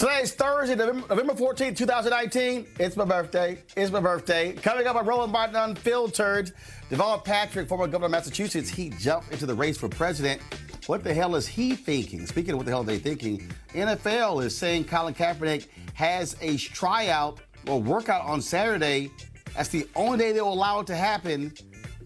Today's Thursday, November 14, 2019. It's my birthday. Coming up on Roland Martin Unfiltered, Deval Patrick, former governor of Massachusetts, he jumped into the race for president. What the hell is he thinking? Speaking of what the hell are they thinking, NFL is saying Colin Kaepernick has a tryout or workout on Saturday. That's the only day they will allow it to happen.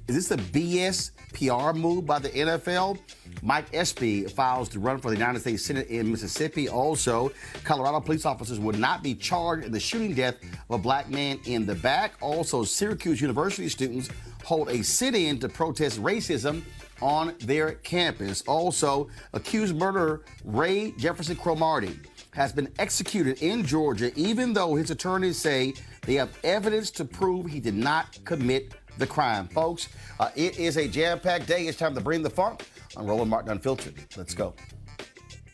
Is this a BS PR move by the NFL? Mike Espy files to run for the United States Senate in Mississippi. Also, Colorado police officers would not be charged in the shooting death of a black man in the back. Also, Syracuse University students hold a sit-in to protest racism on their campus. Also, accused murderer Ray Jefferson Cromartie has been executed in Georgia, even though his attorneys say they have evidence to prove he did not commit the crime. Folks, it is a jam-packed day. It's time to bring the funk on Roland Martin Unfiltered. Let's go.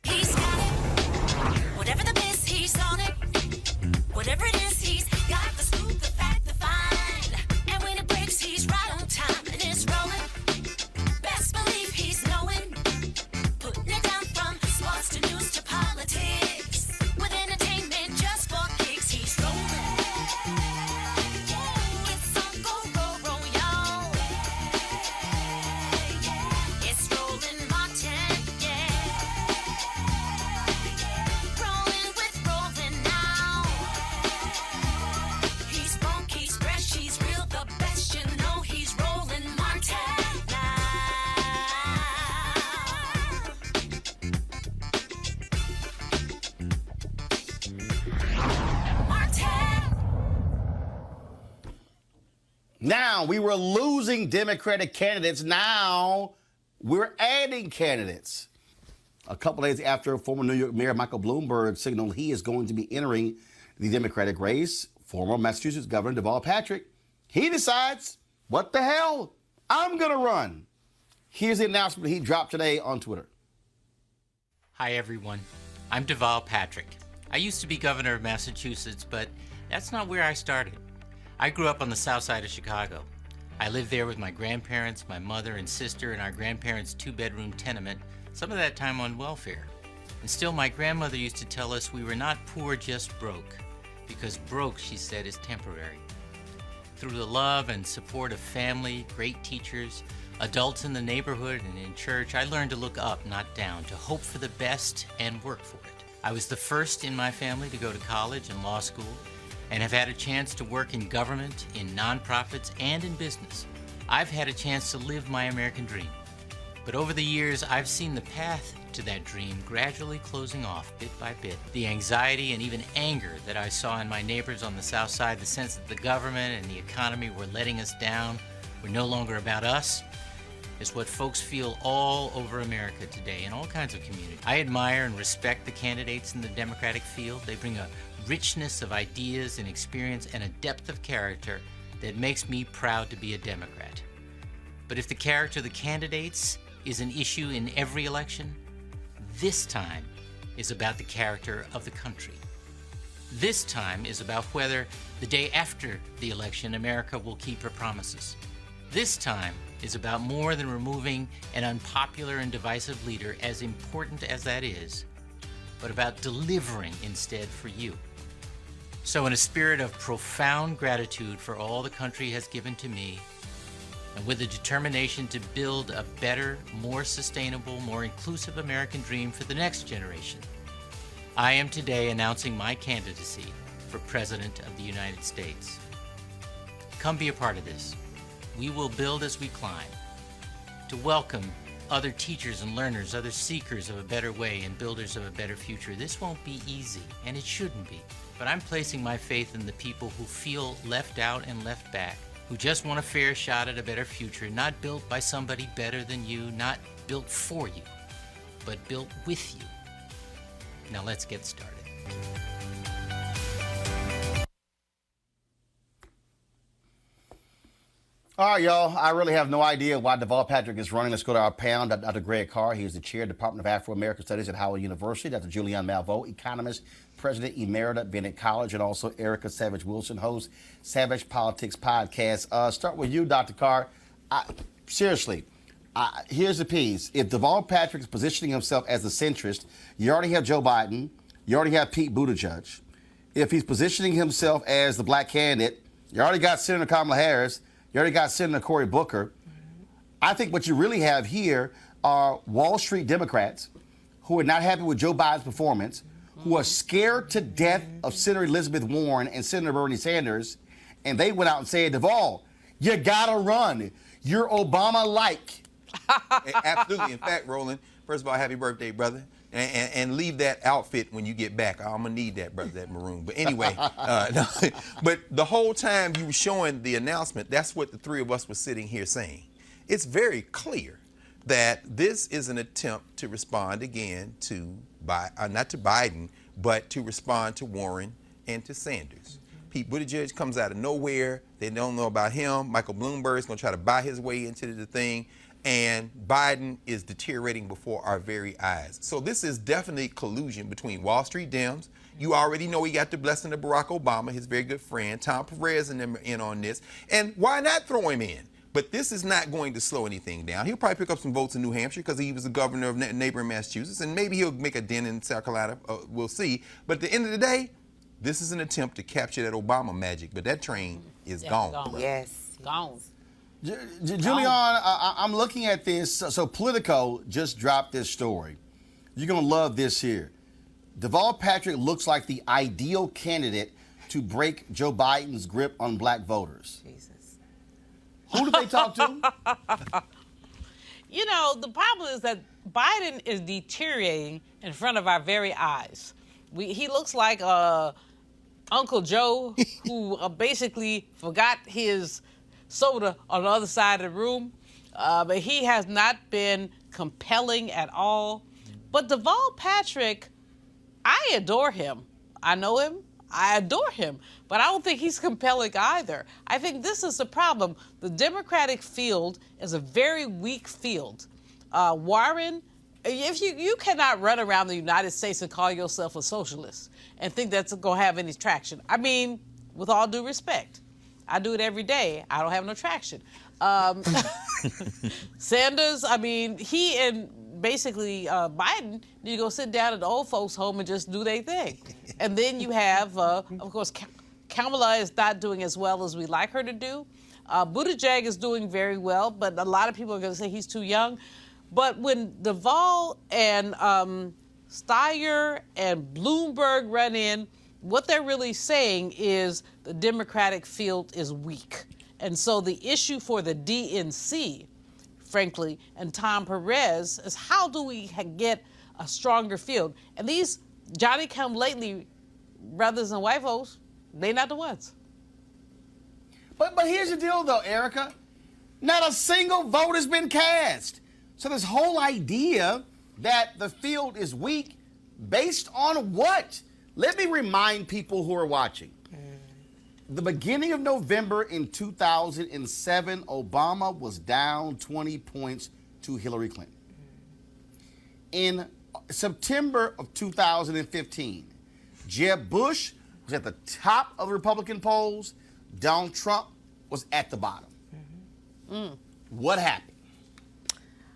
He's got it. Whatever the miss, he's on it. Whatever it is, he's got the scoop, the fact, the find. And when it breaks, he's right on time and it's rolling. Best believe he's knowing. Putting it down from sports to news to politics. With entertainment just for kicks, he's rolling. It's on go, roll, y'all. It's Roland Martin, rolling with Roland now. He's funky, he's fresh, he's real, the best, you know he's Roland Martin now. Martin. Now, we were losing Democratic candidates. Now, we're adding candidates. A couple days after former New York Mayor Michael Bloomberg signaled he is going to be entering the Democratic race, former Massachusetts Governor Deval Patrick, he decides, what the hell? I'm going to run. Here's the announcement he dropped today on Twitter. Hi everyone, I'm Deval Patrick. I used to be governor of Massachusetts, but that's not where I started. I grew up on the south side of Chicago. I lived there with my grandparents, my mother and sister in our grandparents' two-bedroom tenement, some of that time on welfare. And still, my grandmother used to tell us we were not poor, just broke, because broke, she said, is temporary. Through the love and support of family, great teachers, adults in the neighborhood and in church, I learned to look up, not down, to hope for the best and work for it. I was the first in my family to go to college and law school, and have had a chance to work in government, in nonprofits, and in business. I've had a chance to live my American dream. But over the years, I've seen the path to that dream gradually closing off bit by bit. The anxiety and even anger that I saw in my neighbors on the south side, the sense that the government and the economy were letting us down, were no longer about us, is what folks feel all over America today in all kinds of communities. I admire and respect the candidates in the Democratic field. They bring a richness of ideas and experience and a depth of character that makes me proud to be a Democrat. But if the character of the candidates is an issue in every election, this time is about the character of the country. This time is about whether the day after the election America will keep her promises. This time is about more than removing an unpopular and divisive leader, as important as that is, but about delivering instead for you. So in a spirit of profound gratitude for all the country has given to me, and with a determination to build a better, more sustainable, more inclusive American dream for the next generation, I am today announcing my candidacy for President of the United States. Come be a part of this. We will build as we climb, to welcome other teachers and learners, other seekers of a better way and builders of a better future. This won't be easy, and it shouldn't be. But I'm placing my faith in the people who feel left out and left back, who just want a fair shot at a better future, not built by somebody better than you, not built for you, but built with you. Now let's get started. All right, y'all. I really have no idea why Deval Patrick is running. Let's go to our panel. Dr. Greg Carr, he is the chair of the Department of Afro-American Studies at Howard University. Dr. Julianne Malveaux, economist, president emerita at Bennett College, and also Erica Savage Wilson, host Savage Politics Podcast. Start with you, Dr. Carr. Seriously, here's the piece. If Deval Patrick is positioning himself as a centrist, you already have Joe Biden. You already have Pete Buttigieg. If he's positioning himself as the black candidate, you already got Senator Kamala Harris. You already got Senator Cory Booker. I think what you really have here are Wall Street Democrats who are not happy with Joe Biden's performance, who are scared to death of Senator Elizabeth Warren and Senator Bernie Sanders, and they went out and said, Deval, you gotta run. You're Obama-like. Absolutely. In fact, Roland, first of all, happy birthday, brother. And leave that outfit when you get back. I'm going to need that, brother, that maroon. But anyway, no, but the whole time you were showing the announcement, that's what the three of us were sitting here saying. It's very clear that this is an attempt to respond again to, not to Biden, but to respond to Warren and to Sanders. Pete Buttigieg comes out of nowhere. They don't know about him. Michael Bloomberg is going to try to buy his way into the thing. And Biden is deteriorating before our very eyes. So this is definitely collusion between Wall Street Dems. You already know he got the blessing of Barack Obama, his very good friend. Tom Perez and them are in on this. And why not throw him in? But this is not going to slow anything down. He'll probably pick up some votes in New Hampshire because he was the governor of neighboring Massachusetts. And maybe he'll make a dent in South Carolina. We'll see. But at the end of the day, this is an attempt to capture that Obama magic. But that train is gone. Yes, gone. Julian, I'm looking at this. So Politico just dropped this story. You're going to love this here. Deval Patrick looks like the ideal candidate to break Joe Biden's grip on black voters. Jesus. Who did they talk to? You know, the problem is that Biden is deteriorating in front of our very eyes. He looks like Uncle Joe who basically forgot his soda on the other side of the room, but he has not been compelling at all. But Deval Patrick, I adore him. I know him. I adore him. But I don't think he's compelling either. I think this is the problem. The Democratic field is a very weak field. Warren, if you cannot run around the United States and call yourself a socialist and think that's going to have any traction. I mean, with all due respect. I do it every day. I don't have no traction. Sanders, I mean, he and basically Biden need to go sit down at the old folks' home and just do their thing. And then you have, of course, Kamala is not doing as well as we like her to do. Buttigieg is doing very well, but a lot of people are going to say he's too young. But when Deval and Steyer and Bloomberg run in, what they're really saying is the Democratic field is weak. And so the issue for the DNC, frankly, and Tom Perez is how do we get a stronger field? And these Johnny-come-lately brothers and white folks, they not the ones. But here's the deal, though, Erica. Not a single vote has been cast. So this whole idea that the field is weak, based on what? Let me remind people who are watching. The beginning of November in 2007, Obama was down 20 points to Hillary Clinton. In September of 2015, Jeb Bush was at the top of the Republican polls. Donald Trump was at the bottom. What happened?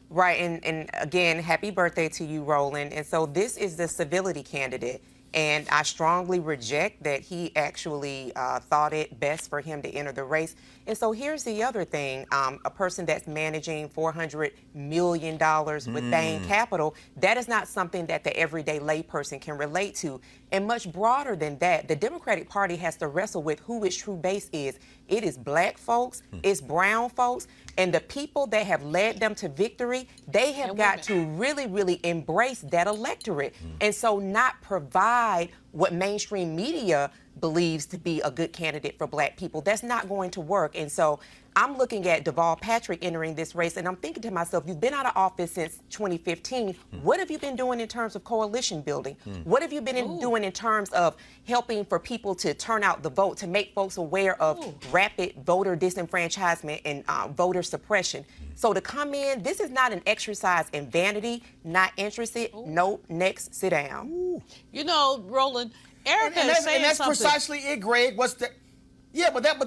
Right, and again, happy birthday to you, Roland. And so this is the civility candidate. And I strongly reject that he actually thought it best for him to enter the race. And so here's the other thing. A person that's managing $400 million with Bain Capital, that is not something that the everyday layperson can relate to. And much broader than that, the Democratic Party has to wrestle with who its true base is. It is black folks, it's brown folks, and the people that have led them to victory, they have got to really, really embrace that electorate. And so not provide what mainstream media believes to be a good candidate for black people. That's not going to work. And so I'm looking at Deval Patrick entering this race, and I'm thinking to myself, you've been out of office since 2015. What have you been doing in terms of coalition building? What have you been doing in terms of helping for people to turn out the vote, to make folks aware of rapid voter disenfranchisement and voter suppression? So to come in, this is not an exercise in vanity, not interested. No, next, sit down. You know, Roland, Erica and is saying that's something. precisely it, Greg. But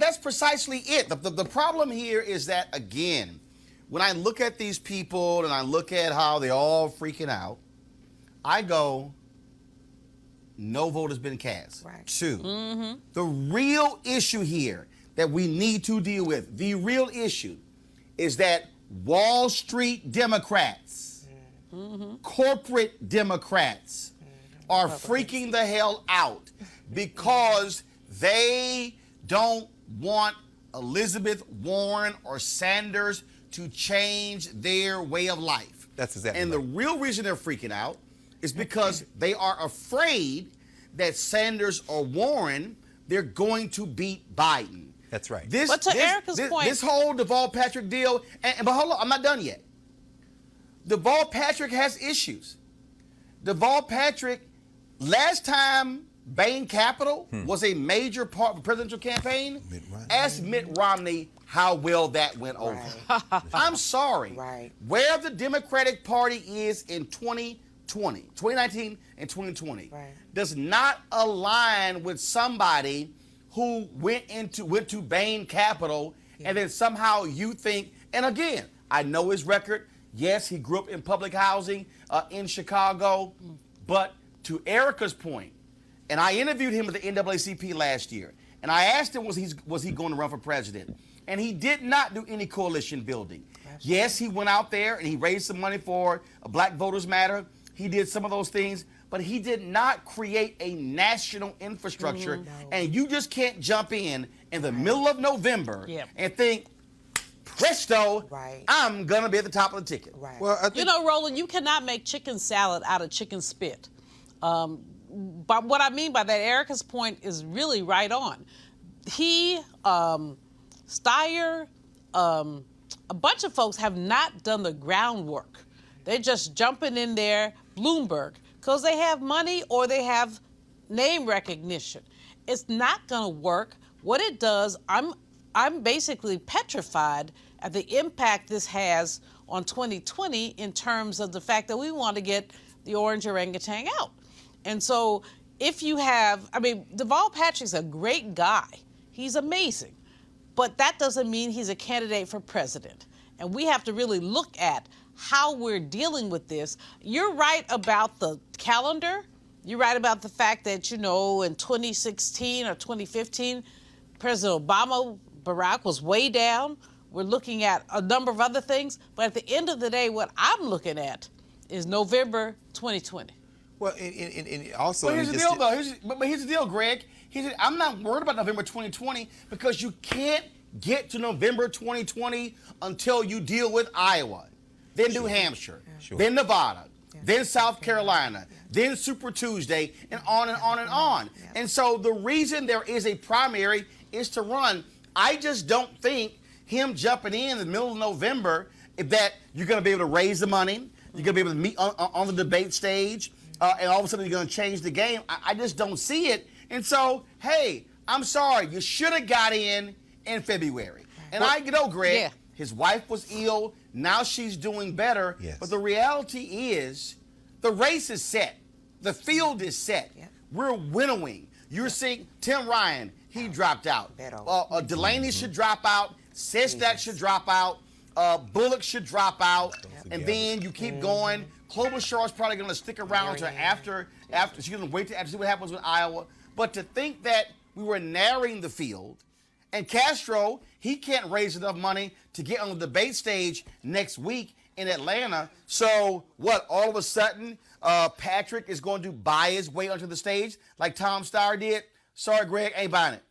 that's precisely it. The problem here is that, again, when I look at these people and I look at how they're all freaking out, I go, no vote has been cast. Right. 2, the real issue here that we need to deal with, the real issue is that Wall Street Democrats, corporate Democrats are freaking the hell out because they don't want Elizabeth Warren or Sanders to change their way of life. That's exactly And right. the real reason they're freaking out is because they are afraid that Sanders or Warren, they're going to beat Biden. That's right. But to Erica's point- This whole Deval Patrick deal, but hold on, I'm not done yet. Deval Patrick has issues. Deval Patrick, last time Bain Capital was a major part of the presidential campaign, Mitt Romney. ask Mitt Romney how well that went over. I'm sorry. Right. Where the Democratic Party is in 2019 and 2020 Right. does not align with somebody who went to Bain Capital and then somehow you think, and again, I know his record. Yes, he grew up in public housing in Chicago, but to Erica's point, and I interviewed him at the NAACP last year, and I asked him was he going to run for president, and he did not do any coalition building. Yes, he went out there and he raised some money for Black Voters Matter. He did some of those things, but he did not create a national infrastructure. And you just can't jump in the middle of November and think, presto, I'm going to be at the top of the ticket. Right. Well, I think, You know, Roland, you cannot make chicken salad out of chicken spit. But what I mean by that, Erica's point is really right on. He, Steyer, a bunch of folks have not done the groundwork. They're just jumping in there, Bloomberg, because they have money or they have name recognition. It's not going to work. What it does, I'm basically petrified at the impact this has on 2020 in terms of the fact that we want to get the orange orangutan out. And so if you have, I mean, Deval Patrick's a great guy. He's amazing. But that doesn't mean he's a candidate for president. And we have to really look at how we're dealing with this. You're right about the calendar. You're right about the fact that, you know, in 2016 or 2015, President Obama, Barack was way down. We're looking at a number of other things. But at the end of the day, what I'm looking at is November 2020. well, and also, But here's the just deal, though. But here's the deal, Greg. I'm not worried about November 2020 because you can't get to November 2020 until you deal with Iowa, then New Hampshire, then Nevada, then South Carolina, then Super Tuesday, and on and on and on. And so the reason there is a primary is to run. I just don't think him jumping in the middle of November that you're going to be able to raise the money, you're going to be able to meet on the debate stage, and all of a sudden you're going to change the game. I just don't see it. And so, hey, I'm sorry, you should have got in February. And I know, Greg, his wife was ill. Now she's doing better. Yes. But the reality is the race is set. The field is set. We're winnowing. You're seeing Tim Ryan, he dropped out. Delaney should drop out. Sestak should drop out. Bullock should drop out. And then you keep going. Klobuchar's probably going to stick around to after. She's going to wait to see what happens with Iowa. But to think that we were narrowing the field, and Castro, he can't raise enough money to get on the debate stage next week in Atlanta. So what, all of a sudden, Patrick is going to buy his way onto the stage like Tom Steyer did? Sorry, Greg, ain't buying it.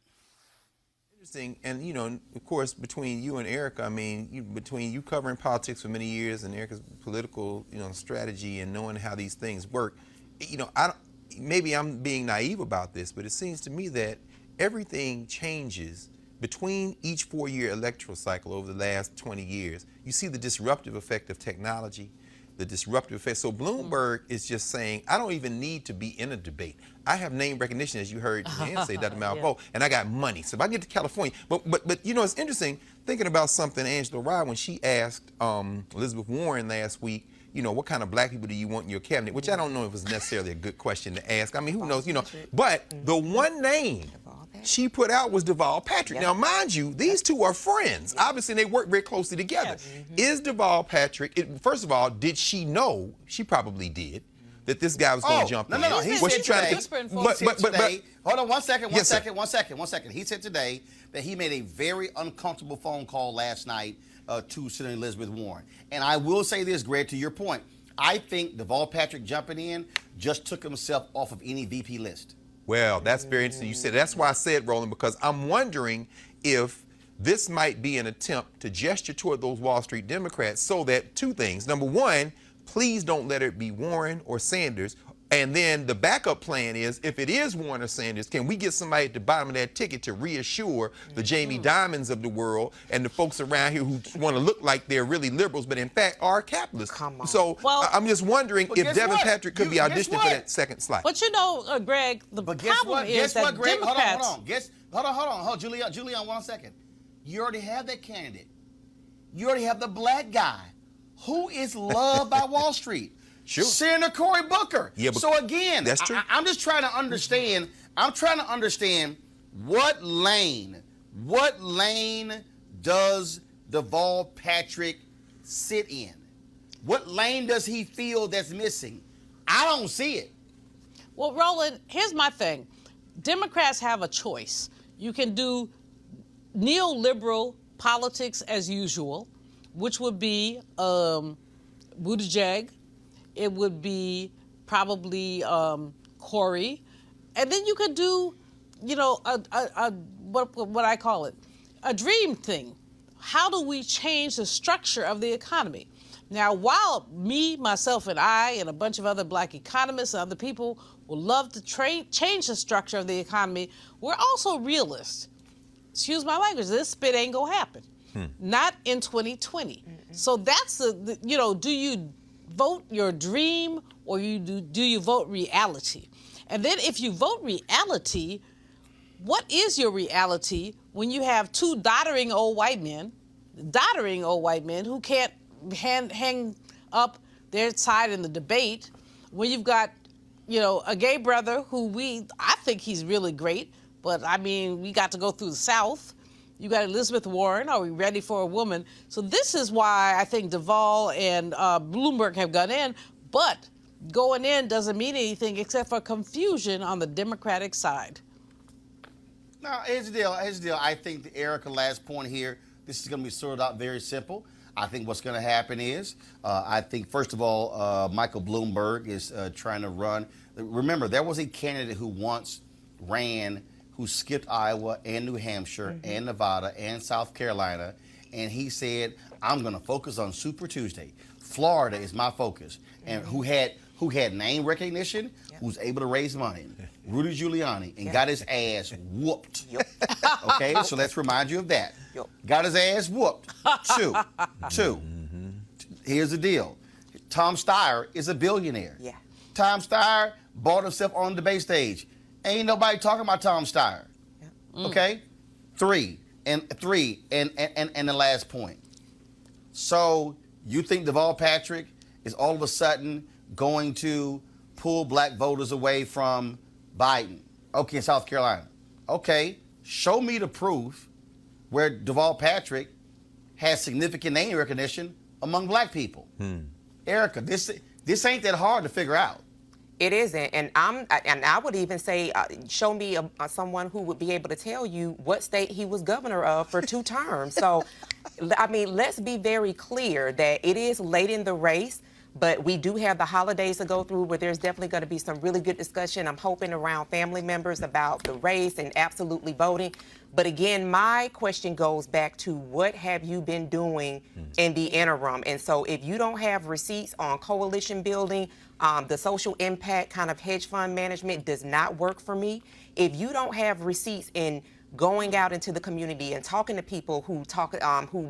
interesting, and you know, of course, between you and Erica, I mean, between you covering politics for many years and Erica's political, strategy and knowing how these things work, maybe I'm being naive about this, but it seems to me that everything changes between each 4-year electoral cycle over the last 20 years. You see the disruptive effect of technology, the disruptive effect. So Bloomberg is just saying, I don't even need to be in a debate. I have name recognition, as you heard Jan say, Dr. Malvo, and I got money. So if I get to California, but it's interesting thinking about something Angela Rye when she asked Elizabeth Warren last week, what kind of black people do you want in your cabinet? Which I don't know if it was necessarily a good question to ask. I mean, who knows, But the one name she put out was Deval Patrick. Now, mind you, these two are friends. Obviously, they work very closely together. Is Deval Patrick, first of all, did she know? She probably did. that this guy was going to jump in. No. He What said you trying to today, but hold on one second. Yes, sir. One second. He said today that he made a very uncomfortable phone call last night to Senator Elizabeth Warren. And I will say this, Greg, to your point. I think Deval Patrick jumping in just took himself off of any VP list. Well, that's very interesting. You said that's why I said, Roland, because I'm wondering if this might be an attempt to gesture toward those Wall Street Democrats so that two things. Number one, please don't let it be Warren or Sanders. And then the backup plan is, if it is Warren or Sanders, can we get somebody at the bottom of that ticket to reassure the Jamie Dimons of the world and the folks around here who want to look like they're really liberals, but in fact are capitalists? Come on. So I'm just wondering if Devin Patrick could be auditioning for that second slot. But you know, Greg, the problem is that Democrats... Hold on. Julian, 1 second. You already have that candidate. You already have the black guy who is loved by Wall Street. Sure. Senator Cory Booker. Yeah, but so again, that's true. I'm just trying to understand. I'm trying to understand what lane does Deval Patrick sit in? What lane does he feel that's missing? I don't see it. Well, Roland, here's my thing. Democrats have a choice. You can do neoliberal politics as usual, which would be Buttigieg. It would be probably Cory, and then you could do, you know, what I call it, a dream thing. How do we change the structure of the economy? Now, while me, myself, and I, and a bunch of other black economists and other people will love to change the structure of the economy, we're also realists. Excuse my language. This spit ain't gonna happen. Not in 2020. So that's you know, do you vote your dream or do you vote reality? And then if you vote reality, what is your reality when you have two doddering old white men who can't hang up their side in the debate, when you've got, you know, a gay brother who I think he's really great, but I mean, we got to go through the South. You got Elizabeth Warren. Are we ready for a woman? So this is why I think Deval and Bloomberg have gone in. But going in doesn't mean anything except for confusion on the Democratic side. No, here's the deal. I think the Erica last point here, this is going to be sorted out very simple. I think what's going to happen is, I think, first of all, Michael Bloomberg is trying to run. Remember, there was a candidate who once ran who skipped Iowa and New Hampshire and Nevada and South Carolina, and he said, I'm going to focus on Super Tuesday. Florida is my focus. And who had name recognition, who's able to raise money. Rudy Giuliani, and got his ass whooped. Okay, so let's remind you of that. Got his ass whooped. Two. Here's the deal. Tom Steyer is a billionaire. Tom Steyer bought himself on the debate stage. Ain't nobody talking about Tom Steyer. Okay? Three, and the last point. So you think Deval Patrick is all of a sudden going to pull black voters away from Biden? Okay, in South Carolina. Okay, show me the proof where Deval Patrick has significant name recognition among black people. Erica, this ain't that hard to figure out. It isn't, and I would even say, show me someone who would be able to tell you what state he was governor of for 2 terms. So, I mean, let's be very clear that it is late in the race, but we do have the holidays to go through where there's definitely going to be some really good discussion. I'm hoping around family members about the race and absolutely voting. But again, my question goes back to what have you been doing in the interim? And so if you don't have receipts on coalition building, the social impact kind of hedge fund management does not work for me. If you don't have receipts in going out into the community and talking to people who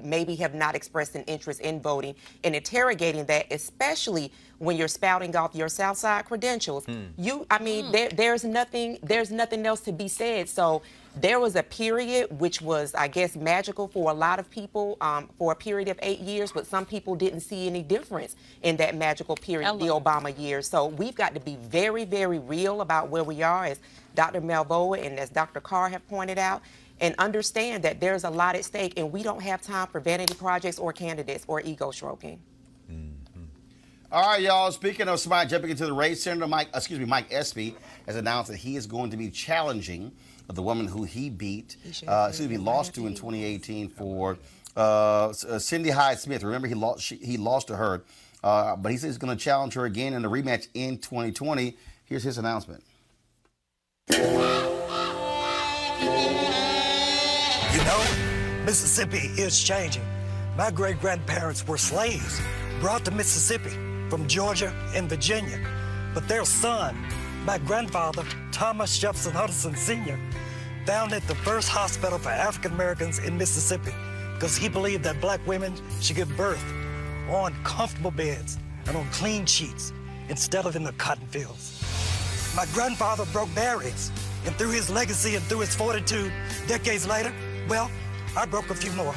maybe have not expressed an interest in voting and interrogating that, especially when you're spouting off your South Side credentials, there's nothing else to be said. So there was a period which was, I guess, magical for a lot of people for a period of 8 years, but some people didn't see any difference in that magical period, the Obama years. So we've got to be very, very real about where we are, as Dr. Malvoa and as Dr. Carr have pointed out, and understand that there's a lot at stake, and we don't have time for vanity projects or candidates or ego stroking. All right, y'all. Speaking of somebody jumping into the race, Senator Mike Espy has announced that he is going to be challenging the woman who he lost to in 2018 for Cindy Hyde-Smith. Remember, he lost to her, but he says he's going to challenge her again in the rematch in 2020. Here's his announcement. You know, Mississippi is changing. My great-grandparents were slaves brought to Mississippi from Georgia and Virginia. But their son, my grandfather, Thomas Jefferson Hudson Sr., founded the first hospital for African Americans in Mississippi because he believed that black women should give birth on comfortable beds and on clean sheets instead of in the cotton fields. My grandfather broke barriers, and through his legacy and through his fortitude, decades later, well, I broke a few more.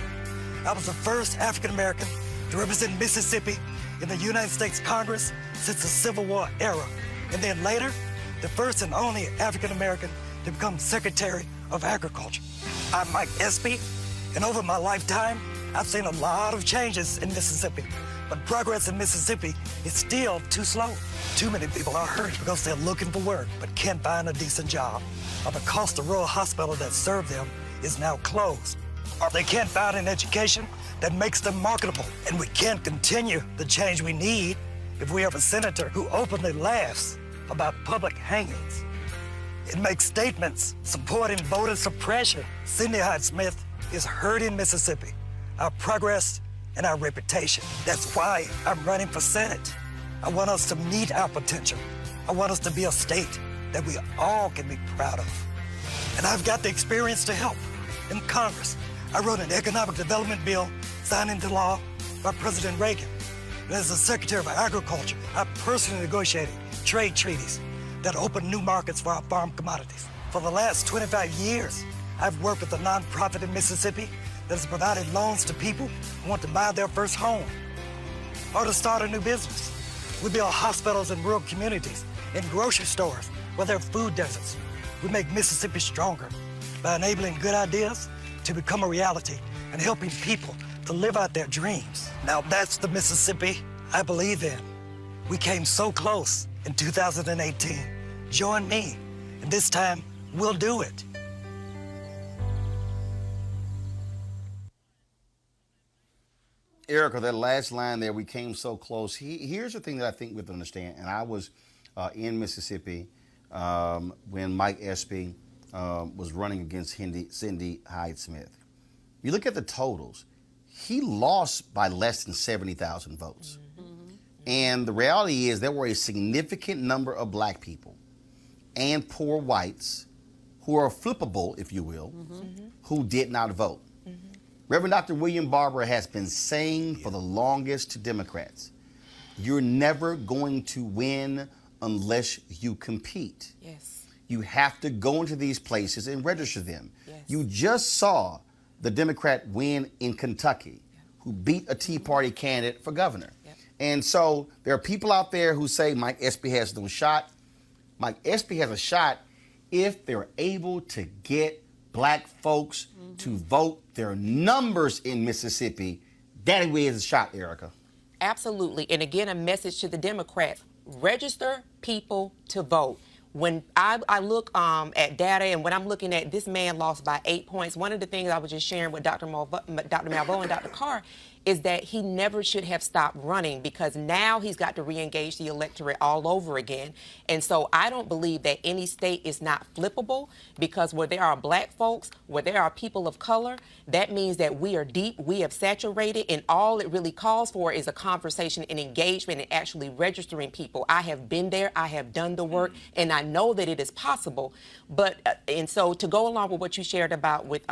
I was the first African American to represent Mississippi in the United States Congress since the Civil War era. And then later, the first and only African American to become Secretary of Agriculture. I'm Mike Espy, and over my lifetime, I've seen a lot of changes in Mississippi. But progress in Mississippi is still too slow. Too many people are hurt because they're looking for work but can't find a decent job. Or because the rural hospital that served them is now closed. Or they can't find an education that makes them marketable. And we can't continue the change we need if we have a senator who openly laughs about public hangings. It makes statements supporting voter suppression. Cindy Hyde-Smith is hurting Mississippi, our progress and our reputation. That's why I'm running for Senate. I want us to meet our potential. I want us to be a state that we all can be proud of. And I've got the experience to help. In Congress, I wrote an economic development bill signed into law by President Reagan. And as the Secretary of Agriculture, I personally negotiated trade treaties that open new markets for our farm commodities. For the last 25 years, I've worked with a nonprofit in Mississippi that has provided loans to people who want to buy their first home or to start a new business. We build hospitals in rural communities, in grocery stores where there are food deserts. We make Mississippi stronger by enabling good ideas to become a reality and helping people to live out their dreams. Now that's the Mississippi I believe in. We came so close in 2018. Join me, and this time we'll do it. Erica, that last line there, we came so close. Here's the thing that I think we have to understand, and I was in Mississippi when Mike Espy was running against Cindy Hyde-Smith. You look at the totals, he lost by less than 70,000 votes. And the reality is there were a significant number of black people and poor whites who are flippable, if you will, who did not vote. Reverend Dr. William Barber has been saying for the longest to Democrats, you're never going to win unless you compete. Yes. You have to go into these places and register them. Yes. You just saw the Democrat win in Kentucky, who beat a Tea Party candidate for governor. And so there are people out there who say Mike Espy has no shot. Mike Espy has a shot if they're able to get black folks to vote their numbers in Mississippi. That way is a shot, Erica. Absolutely. And again, a message to the Democrats. Register people to vote. When I look at data, and when I'm looking at this man lost by 8 points, one of the things I was just sharing with Dr. Malvo and Dr. Carr is that he never should have stopped running, because now he's got to re-engage the electorate all over again. And so I don't believe that any state is not flippable, because where there are black folks, where there are people of color, that means that we are deep, we have saturated, and all it really calls for is a conversation and engagement and actually registering people. I have been there, I have done the work, and I know that it is possible. But and so to go along with what you shared about with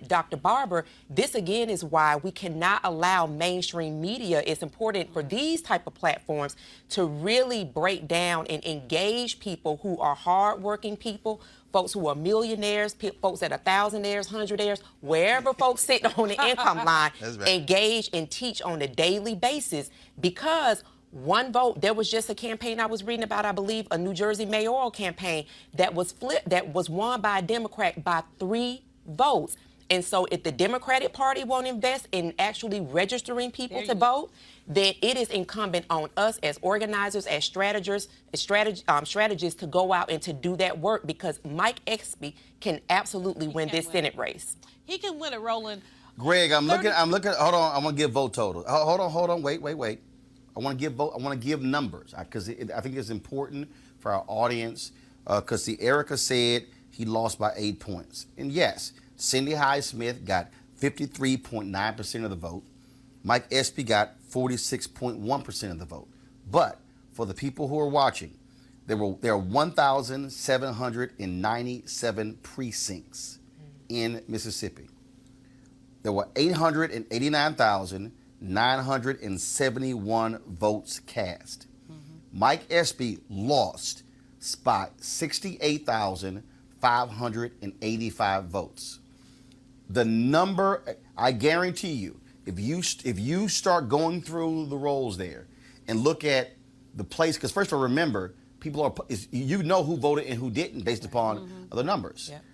Dr. Barber, this again is why we cannot allow mainstream media. It's important for these type of platforms to really break down and engage people who are hardworking people, folks who are millionaires, folks that are thousandaires, hundredaires, wherever folks sit on the income line, right. Engage and teach on a daily basis, because one vote, there was just a campaign I was reading about, I believe, a New Jersey mayoral campaign that was won by a Democrat by 3 votes. And so if the Democratic Party won't invest in actually registering people to vote, then it is incumbent on us as organizers, as strategists to go out and to do that work, because Mike Espy can absolutely win this Senate race. He can win it, Roland. Greg, I'm looking. Hold on. I want to give vote total. Hold on. Wait. I want to give numbers because I think it's important for our audience. Because Erica said he lost by 8 points, and yes, Cindy Hyde-Smith got 53.9% of the vote. Mike Espy got 46.1% of the vote. But for the people who are watching, there are 1,797 precincts in Mississippi. There were 889,971 votes cast. Mike Espy lost by 68,585 votes. The number, I guarantee you, if you start going through the rolls there and look at the place, because first of all, remember, you know who voted and who didn't based upon the numbers. Yep.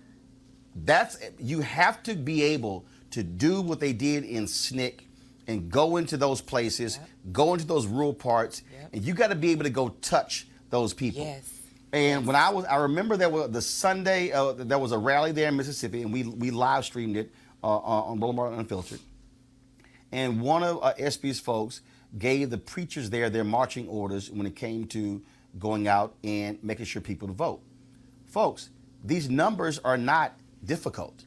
You have to be able to do what they did in SNCC and go into those places, go into those rural parts, and you got to be able to go touch those people. Yes. And when I remember there was the Sunday, there was a rally there in Mississippi, and we live streamed it on Roland Unfiltered. And one of Espy's folks gave the preachers there their marching orders when it came to going out and making sure people to vote. Folks, these numbers are not difficult.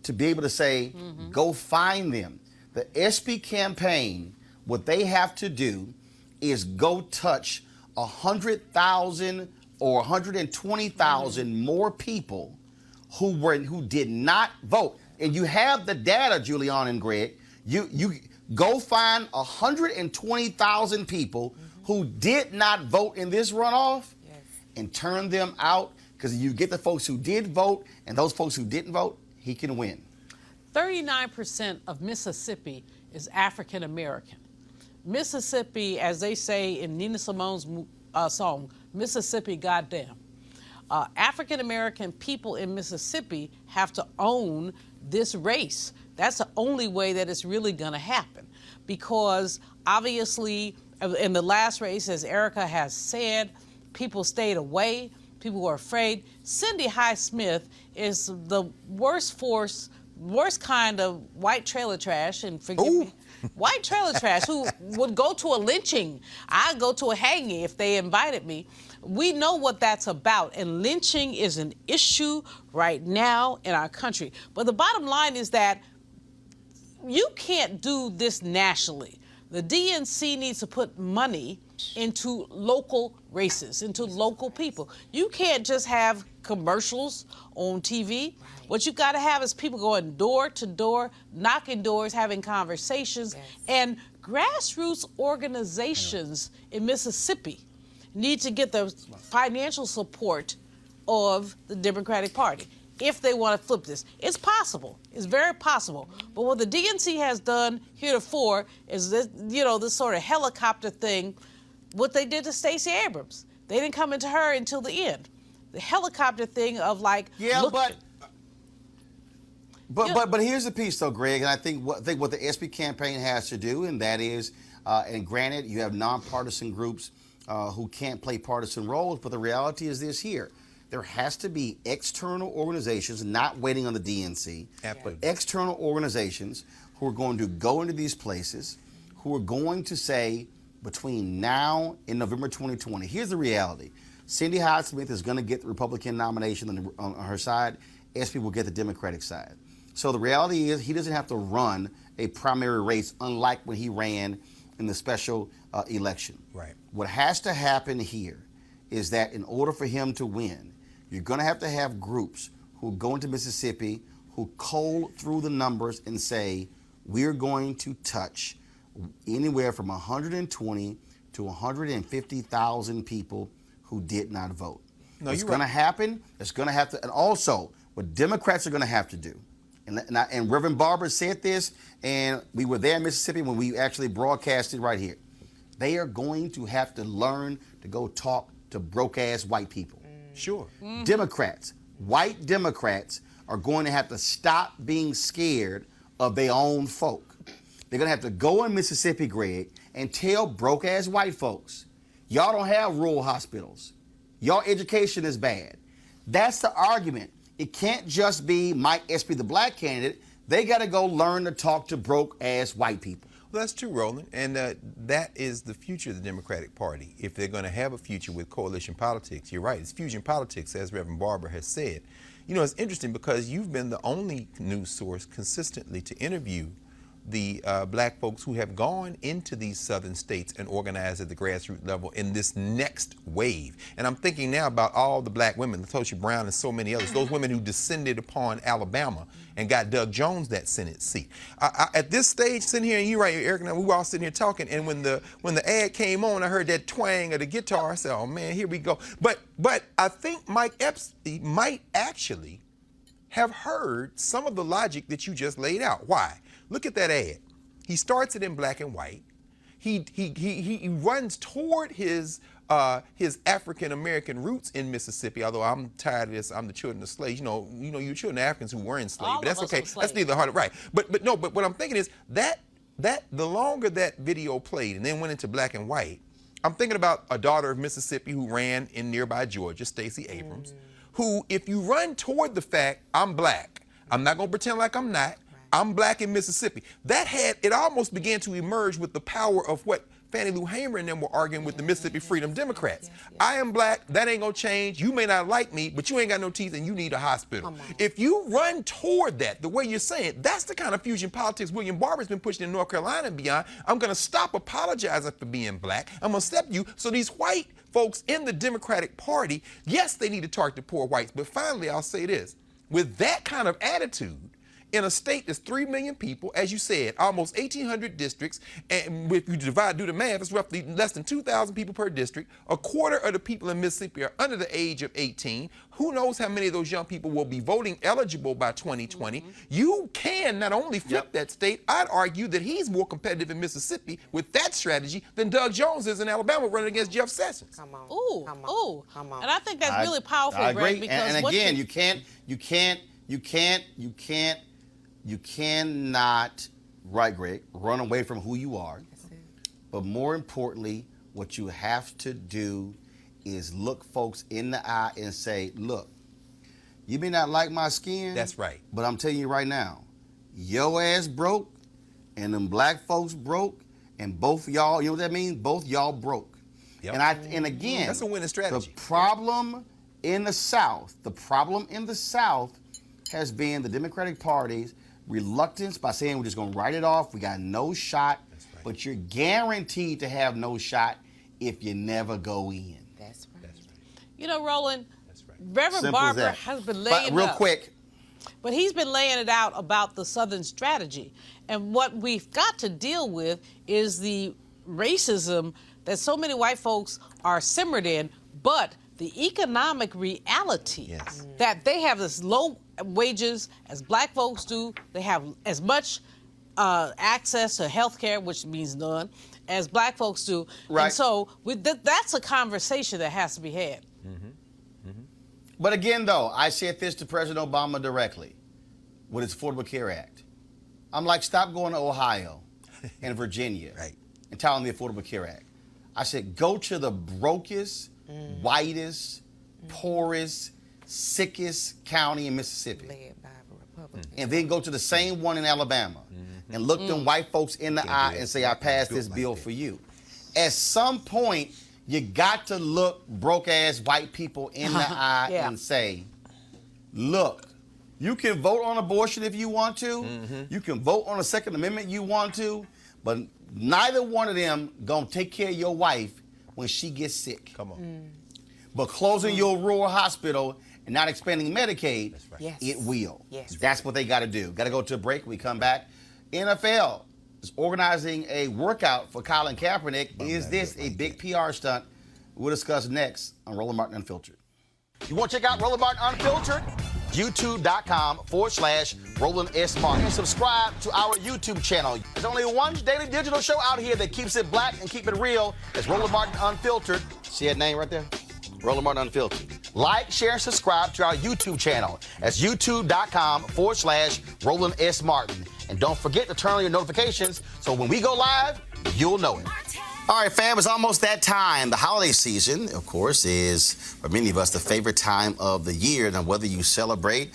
To be able to say, go find them. The Espy campaign, what they have to do is go touch 100,000 or 120,000 more people who did not vote. And you have the data, Julian and Greg. You go find 120,000 people who did not vote in this runoff and turn them out, because you get the folks who did vote and those folks who didn't vote, he can win. 39% of Mississippi is African American. Mississippi, as they say in Nina Simone's song, Mississippi Goddamn. African American people in Mississippi have to own this race. That's the only way that it's really going to happen, because obviously in the last race, as Erica has said, people stayed away. People were afraid. Cindy Hyde-Smith is the worst kind of white trailer trash, and forgive me, white trailer trash who would go to a lynching. I'd go to a hanging if they invited me. We know what that's about, and lynching is an issue right now in our country. But the bottom line is that you can't do this nationally. The DNC needs to put money into local races, into local people. You can't just have commercials on TV. What you got to have is people going door to door, knocking doors, having conversations, and grassroots organizations in Mississippi need to get the financial support of the Democratic Party if they want to flip this. It's possible. It's very possible. But what the DNC has done heretofore is this, this sort of helicopter thing. What they did to Stacey Abrams, they didn't come into her until the end. The helicopter thing of like, but here's the piece though, Greg, and I think what the Espy campaign has to do, and that is, and granted, you have nonpartisan groups who can't play partisan roles, but the reality is this here. There has to be external organizations, not waiting on the DNC, but external organizations who are going to go into these places, who are going to say, between now and November 2020, here's the reality. Cindy Hyde-Smith is going to get the Republican nomination on her side. Espy will get the Democratic side. So the reality is he doesn't have to run a primary race, unlike when he ran in the special election. Right. What has to happen here is that in order for him to win, you're going to have groups who go into Mississippi, who cull through the numbers and say, we're going to touch anywhere from 120 to 150,000 people who did not vote. No, it's going to happen. It's going to have to, and also what Democrats are going to have to do, and Reverend Barber said this, and we were there in Mississippi when we actually broadcasted right here. They are going to have to learn to go talk to broke-ass white people. Sure. Democrats, white Democrats, are going to have to stop being scared of their own folk. They're going to have to go in Mississippi, Greg, and tell broke-ass white folks, y'all don't have rural hospitals. Y'all education is bad. That's the argument. It can't just be Mike Espy, the black candidate. They got to go learn to talk to broke-ass white people. Well, that's true, Roland, and that is the future of the Democratic Party. If they're going to have a future with coalition politics, you're right, it's fusion politics, as Reverend Barber has said. You know, it's interesting because you've been the only news source consistently to interview the black folks who have gone into these southern states and organized at the grassroots level in this next wave. And I'm thinking now about all the black women, Latosha Brown and so many others, those women who descended upon Alabama and got Doug Jones that Senate seat. At this stage, sitting here, and you're right, Eric, and we were all sitting here talking, and when the ad came on, I heard that twang of the guitar. I said, oh man, here we go. But I think Mike Espy might actually have heard some of the logic that you just laid out. Why? Look at that ad. He starts it in black and white. He runs toward his African American roots in Mississippi. Although I'm tired of this, I'm the children of slaves. You know, you're children of Africans who were enslaved. But that's okay. That's neither hard. Right. But what I'm thinking is that the longer that video played and then went into black and white, I'm thinking about a daughter of Mississippi who ran in nearby Georgia, Stacey Abrams, who, if you run toward the fact I'm black, I'm not gonna pretend like I'm not. I'm black in Mississippi. It almost began to emerge with the power of what Fannie Lou Hamer and them were arguing with the Mississippi Freedom Democrats. I am black, that ain't gonna change. You may not like me, but you ain't got no teeth and you need a hospital. If you run toward that, the way you're saying, that's the kind of fusion politics William Barber's been pushing in North Carolina and beyond. I'm gonna stop apologizing for being black. I'm gonna step you. So these white folks in the Democratic Party, yes, they need to target the poor whites, but finally I'll say this, with that kind of attitude, in a state that's 3 million people, as you said, almost 1,800 districts, and if you do the math, it's roughly less than 2,000 people per district. A quarter of the people in Mississippi are under the age of 18. Who knows how many of those young people will be voting eligible by 2020? You can not only flip that state, I'd argue that he's more competitive in Mississippi with that strategy than Doug Jones is in Alabama running against Jeff Sessions. Come on. Ooh, Come ooh. on. Come on. And I think that's really powerful, I agree. Greg, because and what again, you cannot, right, Greg, run away from who you are. But more importantly, what you have to do is look folks in the eye and say, look, you may not like my skin. That's right. But I'm telling you right now, your ass broke and them black folks broke, and both of y'all, you know what that means? Both y'all broke. Yep. And again, that's a winning strategy. The problem in the South has been the Democratic Party's reluctance by saying we're just going to write it off. We got no shot. Right. But you're guaranteed to have no shot if you never go in. That's right. That's right. You know, Roland, That's right. Reverend Simple as Barber that. has been laying Real quick. But he's been laying it out about the Southern strategy. And what we've got to deal with is the racism that so many white folks are simmered in, but the economic reality that they have as low wages as black folks do, they have as much access to health care, which means none, as black folks do. Right. And so that's a conversation that has to be had. But again, though, I said this to President Obama directly with his Affordable Care Act. I'm like, stop going to Ohio and Virginia and touting the Affordable Care Act. I said, go to the brokest, whitest, poorest, sickest county in Mississippi. Led by a Republican. And then go to the same one in Alabama and look them white folks in the eye and say, I passed this bill for you. At some point, you got to look broke-ass white people in the eye and say, look, you can vote on abortion if you want to. You can vote on a Second Amendment you want to. But neither one of them going to take care of your wife when she gets sick. Come on. But closing your rural hospital and not expanding Medicaid, it will. Yes. That's what they got to do. Got to go to a break. We come back. NFL is organizing a workout for Colin Kaepernick. Is this a big PR stunt? We'll discuss next on Roland Martin Unfiltered. You want to check out Roland Martin Unfiltered? YouTube.com/Roland S. Martin. And subscribe to our YouTube channel. There's only one daily digital show out here that keeps it black and keep it real. It's Roland Martin Unfiltered. See that name right there? Roland Martin Unfiltered. Like, share, and subscribe to our YouTube channel. That's youtube.com/Roland S. Martin. And don't forget to turn on your notifications so when we go live, you'll know it. All right, fam, it's almost that time. The holiday season, of course, is, for many of us, the favorite time of the year. Now, whether you celebrate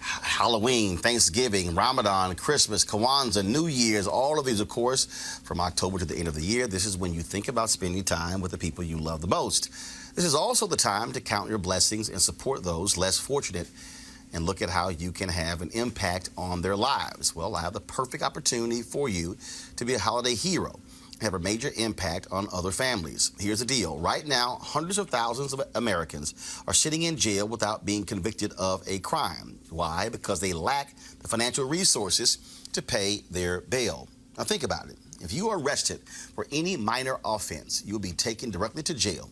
Halloween, Thanksgiving, Ramadan, Christmas, Kwanzaa, New Year's, all of these, of course, from October to the end of the year, this is when you think about spending time with the people you love the most. This is also the time to count your blessings and support those less fortunate and look at how you can have an impact on their lives. Well, I have the perfect opportunity for you to be a holiday hero, have a major impact on other families. Here's the deal. Right now, hundreds of thousands of Americans are sitting in jail without being convicted of a crime. Why? Because they lack the financial resources to pay their bail. Now think about it. If you are arrested for any minor offense, you'll be taken directly to jail.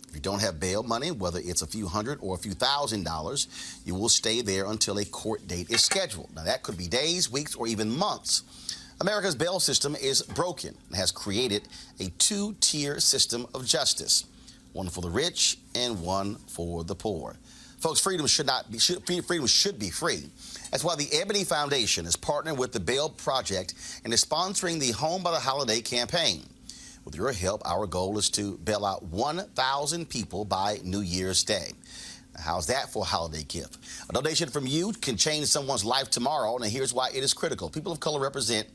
If you don't have bail money, whether it's a few $100 or a few $1,000s, you will stay there until a court date is scheduled. Now that could be days, weeks, or even months. America's bail system is broken and has created a two-tier system of justice, one for the rich and one for the poor. Folks, freedom should be free. That's why the Ebony Foundation is partnering with the Bail Project and is sponsoring the Home by the Holiday campaign. With your help, our goal is to bail out 1,000 people by New Year's Day. Now, how's that for a holiday gift? A donation from you can change someone's life tomorrow, and here's why it is critical. People of color represent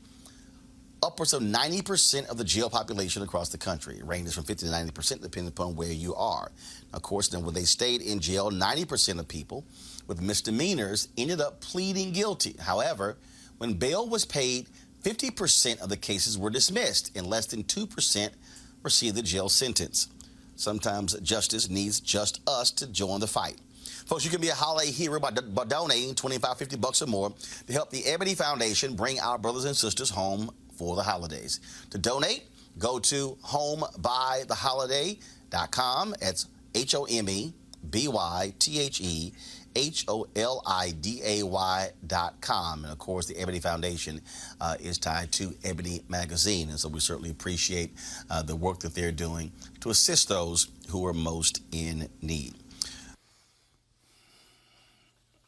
upwards of 90% of the jail population across the country. It ranges from 50 to 90% depending upon where you are. Of course, then when they stayed in jail, 90% of people with misdemeanors ended up pleading guilty. However, when bail was paid, 50% of the cases were dismissed and less than 2% received the jail sentence. Sometimes justice needs just us to join the fight. Folks, you can be a holiday hero by donating $25, $50 or more to help the Ebony Foundation bring our brothers and sisters home for the holidays. To donate, go to homebytheholiday.com. It's HOMEBYTHEHOLIDAY.com. And of course, the Ebony Foundation is tied to Ebony Magazine. And so we certainly appreciate the work that they're doing to assist those who are most in need.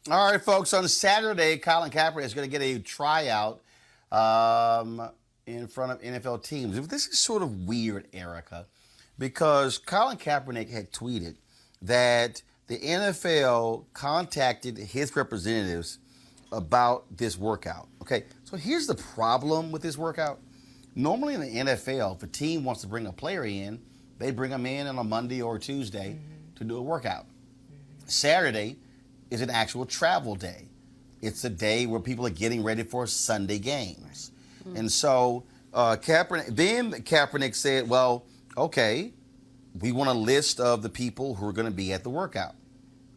All right, folks, on Saturday, Colin Kaepernick is going to get a tryout in front of NFL teams. This is sort of weird, Erica, because Colin Kaepernick had tweeted that the NFL contacted his representatives about this workout. Okay, so here's the problem with this workout. Normally in the NFL, if a team wants to bring a player in, they bring them in on a Monday or Tuesday to do a workout. Saturday is an actual travel day. It's a day where people are getting ready for Sunday games. And so Kaepernick said, well, okay, we want a list of the people who are going to be at the workout.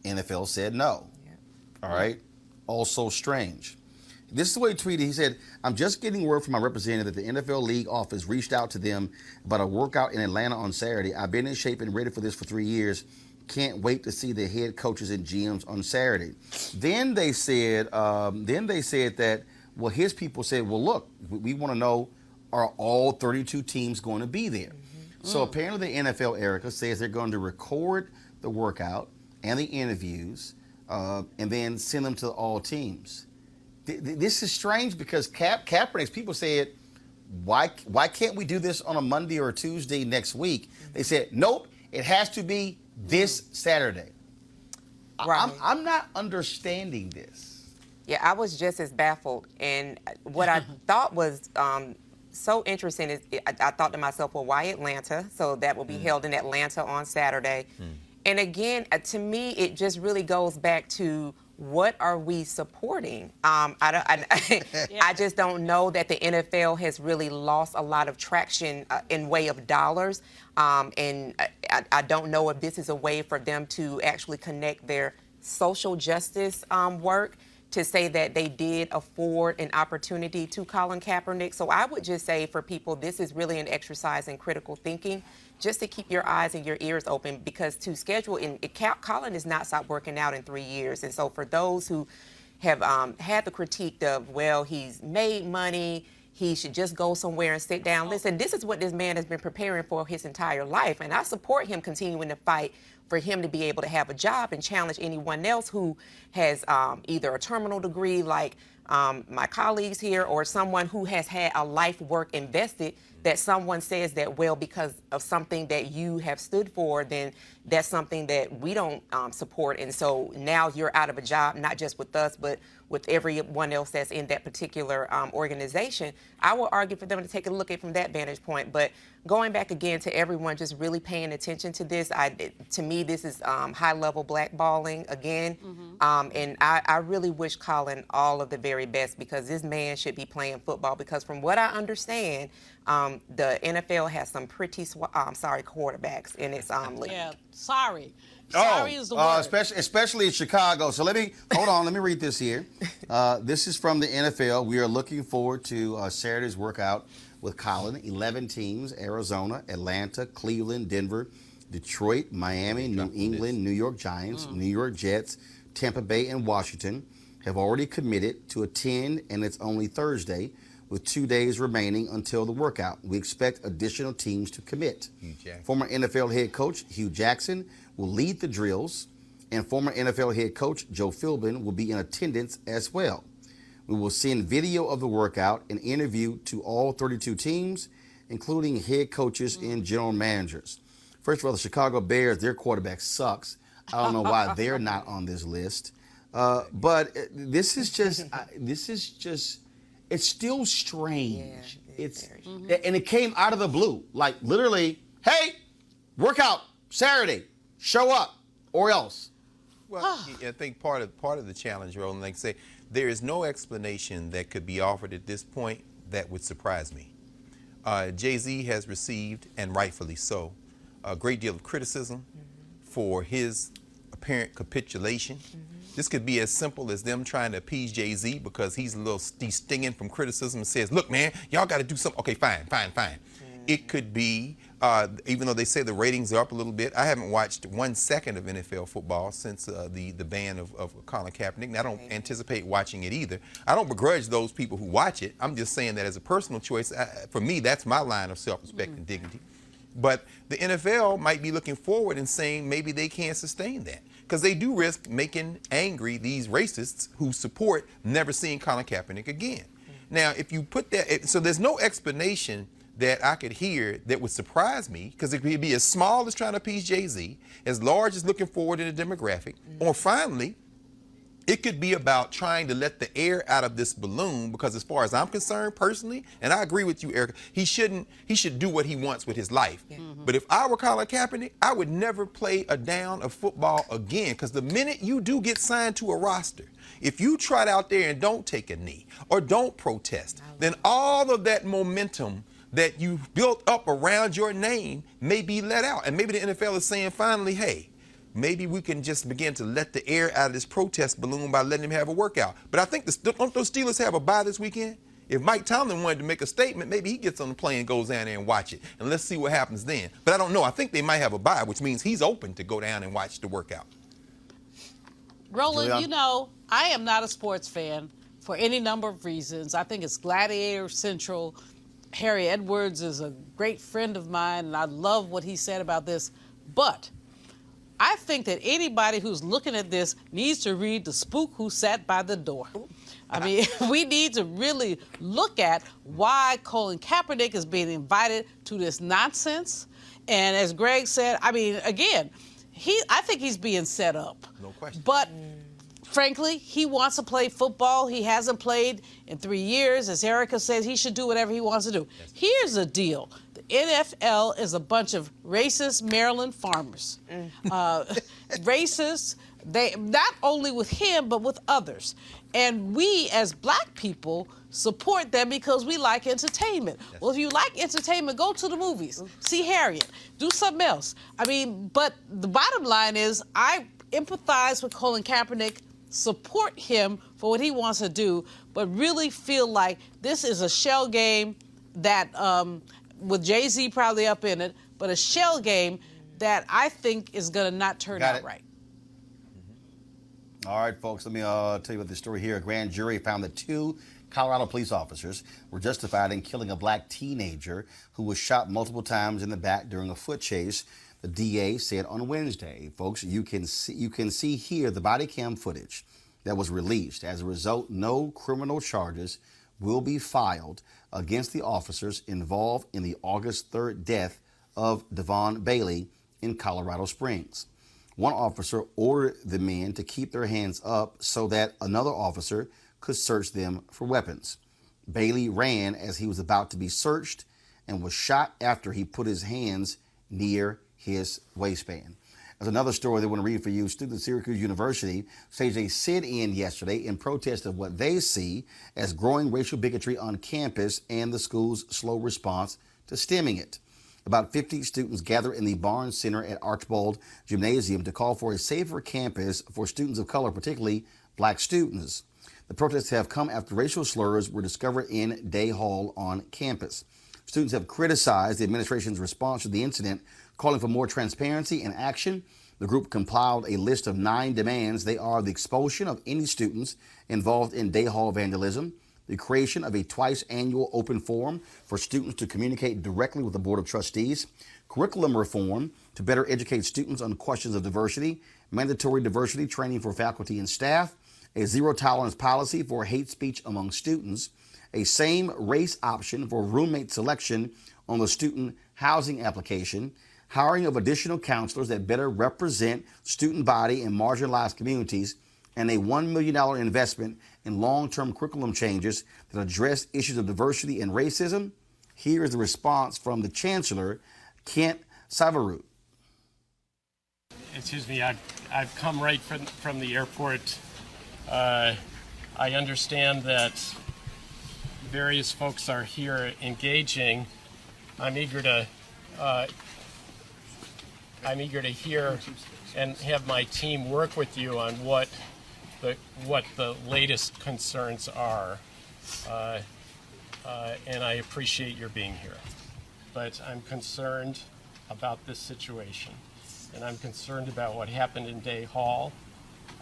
NFL said no. All right. Also strange. This is the way he tweeted. He said, I'm just getting word from my representative that the NFL league office reached out to them about a workout in Atlanta on Saturday. I've been in shape and ready for this for 3 years. Can't wait to see the head coaches and GMs on Saturday. Then they said that, well, his people said, well, look, we want to know, are all 32 teams going to be there? So apparently the NFL, Erica, says they're going to record the workout and the interviews and then send them to all teams. This is strange because Kaepernick's people said, why can't we do this on a Monday or a Tuesday next week? They said, nope, it has to be this Saturday. Right. I'm not understanding this. Yeah, I was just as baffled. And what I thought was so interesting is I thought to myself, well, why Atlanta? So that will be held in Atlanta on Saturday. And again, to me, it just really goes back to what are we supporting? I just don't know that the NFL has really lost a lot of traction in way of dollars. And I don't know if this is a way for them to actually connect their social justice work to say that they did afford an opportunity to Colin Kaepernick. So I would just say for people, this is really an exercise in critical thinking, just to keep your eyes and your ears open, because to schedule, Colin has not stopped working out in 3 years. And so for those who have had the critique of, well, he's made money, he should just go somewhere and sit down. Listen, this is what this man has been preparing for his entire life. And I support him continuing to fight for him to be able to have a job and challenge anyone else who has either a terminal degree like my colleagues here, or someone who has had a life work invested, that someone says that, well, because of something that you have stood for, then that's something that we don't support. And so now you're out of a job, not just with us, but with everyone else that's in that particular organization. I will argue for them to take a look at it from that vantage point. But going back again to everyone just really paying attention to this, to me, this is high-level blackballing again. And I really wish Colin all of the very best, because this man should be playing football. Because from what I understand, the NFL has some pretty sorry quarterbacks in its league. Yeah, sorry. Sorry is the word. Especially in Chicago. So let me read this here. This is from the NFL. We are looking forward to Saturday's workout with Colin. 11 teams: Arizona, Atlanta, Cleveland, Denver, Detroit, Miami, New England, New York Giants, New York Jets, Tampa Bay, and Washington have already committed to attend, and it's only Thursday, with 2 days remaining until the workout. We expect additional teams to commit. Former NFL head coach Hugh Jackson will lead the drills, and former NFL head coach Joe Philbin will be in attendance as well. We will send video of the workout and interview to all 32 teams, including head coaches and general managers. First of all, the Chicago Bears, their quarterback sucks. I don't know why they're not on this list. But this is just, it's still strange. Yeah, and it came out of the blue, like literally, hey, workout Saturday, show up or else. Well, I think part of the challenge, Roland, like I say, there is no explanation that could be offered at this point that would surprise me. Jay-Z has received, and rightfully so, a great deal of criticism for his apparent capitulation. This could be as simple as them trying to appease Jay-Z because he's stinging from criticism and says, look, man, y'all got to do something. Okay, fine. It could be, even though they say the ratings are up a little bit, I haven't watched 1 second of NFL football since the ban of Colin Kaepernick, and I don't anticipate watching it either. I don't begrudge those people who watch it. I'm just saying that as a personal choice, for me, that's my line of self-respect and dignity. But the NFL might be looking forward and saying maybe they can't sustain that, because they do risk making angry these racists who support never seeing Colin Kaepernick again. Now, if you put that, so there's no explanation that I could hear that would surprise me, because it could be as small as trying to appease Jay-Z, as large as looking forward in a demographic, or finally, it could be about trying to let the air out of this balloon, because as far as I'm concerned personally, and I agree with you, Erica, he should do what he wants with his life. But if I were Colin Kaepernick, I would never play a down of football again, because the minute you do get signed to a roster, if you trot out there and don't take a knee or don't protest, then all of that momentum that you built up around your name may be let out. And maybe the NFL is saying finally, hey, maybe we can just begin to let the air out of this protest balloon by letting him have a workout. But I think don't those Steelers have a bye this weekend? If Mike Tomlin wanted to make a statement, maybe he gets on the plane and goes down there and watch it. And let's see what happens then. But I don't know. I think they might have a bye, which means he's open to go down and watch the workout. Roland, you know, I am not a sports fan for any number of reasons. I think it's Gladiator Central. Harry Edwards is a great friend of mine, and I love what he said about this. But I think that anybody who's looking at this needs to read The Spook Who Sat by the Door. I mean, we need to really look at why Colin Kaepernick is being invited to this nonsense. And as Greg said, I mean, again, I think he's being set up. No question. But frankly, he wants to play football. He hasn't played in 3 years. As Erica says, he should do whatever he wants to do. Here's the deal. The NFL is a bunch of racist Maryland farmers. Racist, they not only with him, but with others. And we, as black people, support them because we like entertainment. Well, if you like entertainment, go to the movies. See Harriet. Do something else. I mean, but the bottom line is I empathize with Colin Kaepernick, support him for what he wants to do, but really feel like this is a shell game that, with Jay-Z probably up in it, but a shell game that I think is going to not turn out right. All right, folks, let me tell you about this story here. A grand jury found that 2 Colorado police officers were justified in killing a black teenager who was shot multiple times in the back during a foot chase. The DA said on Wednesday, folks, you can see here the body cam footage that was released. As a result, no criminal charges will be filed against the officers involved in the August 3rd death of Devon Bailey in Colorado Springs. One officer ordered the men to keep their hands up so that another officer could search them for weapons. Bailey ran as he was about to be searched and was shot after he put his hands near his waistband. There's another story they want to read for you. Students at Syracuse University staged a sit-in yesterday in protest of what they see as growing racial bigotry on campus and the school's slow response to stemming it. About 50 students gathered in the Barnes Center at Archbold Gymnasium to call for a safer campus for students of color, particularly black students. The protests have come after racial slurs were discovered in Day Hall on campus. Students have criticized the administration's response to the incident, calling for more transparency and action. The group compiled a list of 9 demands. They are the expulsion of any students involved in Day Hall vandalism, the creation of a twice-annual open forum for students to communicate directly with the Board of Trustees, curriculum reform to better educate students on questions of diversity, mandatory diversity training for faculty and staff, a zero-tolerance policy for hate speech among students, a same race option for roommate selection on the student housing application, hiring of additional counselors that better represent student body in marginalized communities, and a $1 million investment in long-term curriculum changes that address issues of diversity and racism. Here is the response from the Chancellor, Kent Savarut. Excuse me, I've come right from the airport. I understand that various folks are here engaging. I'm eager to hear and have my team work with you on what the latest concerns are, and I appreciate your being here. But I'm concerned about this situation, and I'm concerned about what happened in Day Hall.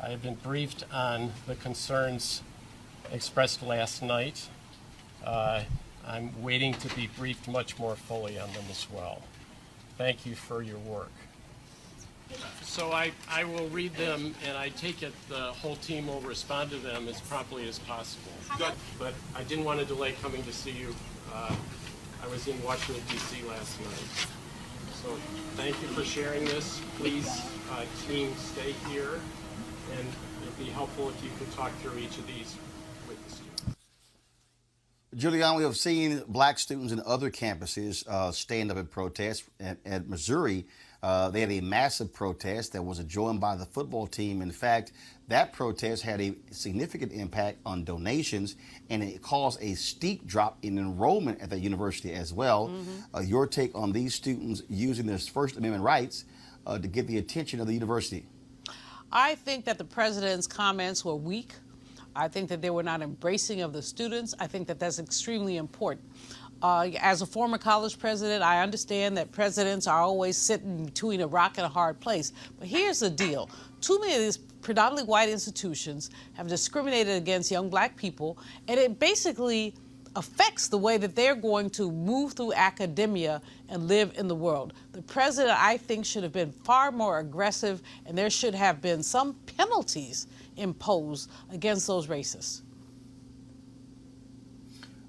I have been briefed on the concerns expressed last night. I'm waiting to be briefed much more fully on them as well. Thank you for your work. So I will read them, and I take it the whole team will respond to them as promptly as possible. Good. But I didn't want to delay coming to see you. I was in Washington, D.C. last night. So thank you for sharing this. Please, team, stay here, and it'd be helpful if you could talk through each of these with the students. Julian, we have seen black students in other campuses stand up in protest. At Missouri, they had a massive protest that was joined by the football team. In fact, that protest had a significant impact on donations, and it caused a steep drop in enrollment at the university as well. Your take on these students using their First Amendment rights to get the attention of the university? I think that the president's comments were weak. I think that they were not embracing of the students. I think that that's extremely important. As a former college president, I understand that presidents are always sitting between a rock and a hard place. But here's the deal. Too many of these predominantly white institutions have discriminated against young black people, and it basically affects the way that they're going to move through academia and live in the world. The president, I think, should have been far more aggressive, and there should have been some penalties imposed against those racists.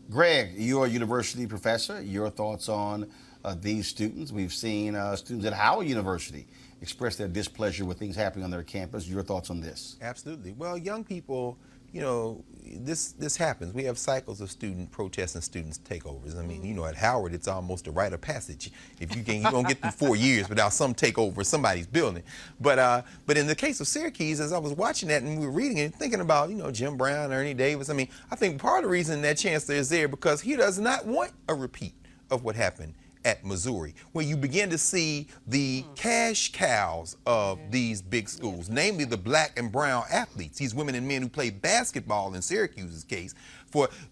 Greg, you're a university professor. Your thoughts on these students? We've seen students at Howard University express their displeasure with things happening on their campus. Your thoughts on this? Absolutely. Well, young people, you know, this happens. We have cycles of student protests and student takeovers. I mean, you know, at Howard, it's almost a rite of passage. If you don't get through 4 years without some takeover of somebody's building. But in the case of Syracuse, as I was watching that and we were reading it, thinking about, you know, Jim Brown, Ernie Davis. I mean, I think part of the reason that chancellor is there because he does not want a repeat of what happened at Missouri, where you begin to see the cash cows of these big schools, namely the black and brown athletes, these women and men who play basketball in Syracuse's case,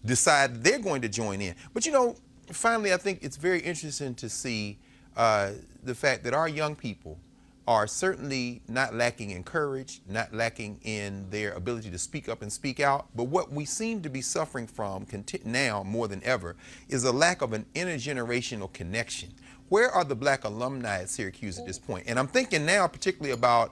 decide they're going to join in. But you know, finally, I think it's very interesting to see the fact that our young people are certainly not lacking in courage, not lacking in their ability to speak up and speak out. But what we seem to be suffering from now more than ever is a lack of an intergenerational connection where are the black alumni at Syracuse at this point? And I'm thinking now particularly about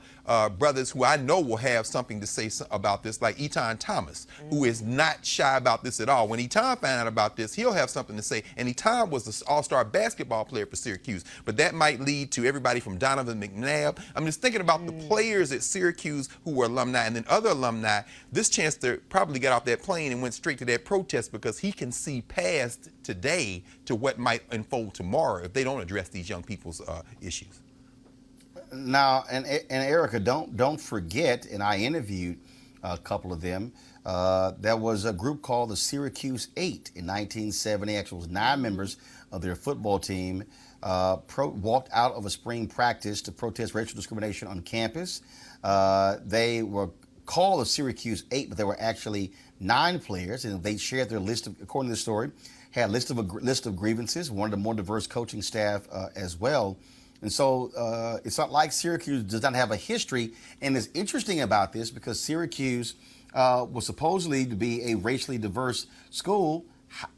brothers who I know will have something to say about this, like Etan Thomas, who is not shy about this at all. When Etan found out about this, he'll have something to say. And Etan was the all-star basketball player for Syracuse. But that might lead to everybody from Donovan McNabb. I'm just thinking about the players at Syracuse who were alumni, and then other alumni, this chance to probably get off that plane and went straight to that protest because he can see past today to what might unfold tomorrow if they don't address these young people's issues. Now, and Erica, don't forget, and I interviewed a couple of them. There was a group called the Syracuse 8 in 1970. Actually, it was 9 members of their football team walked out of a spring practice to protest racial discrimination on campus. They were called the Syracuse 8, but there were actually 9 players, and they shared their list of, according to the story, had a list of grievances, wanted a more diverse coaching staff as well. And so it's not like Syracuse does not have a history. And it's interesting about this because Syracuse was supposedly to be a racially diverse school,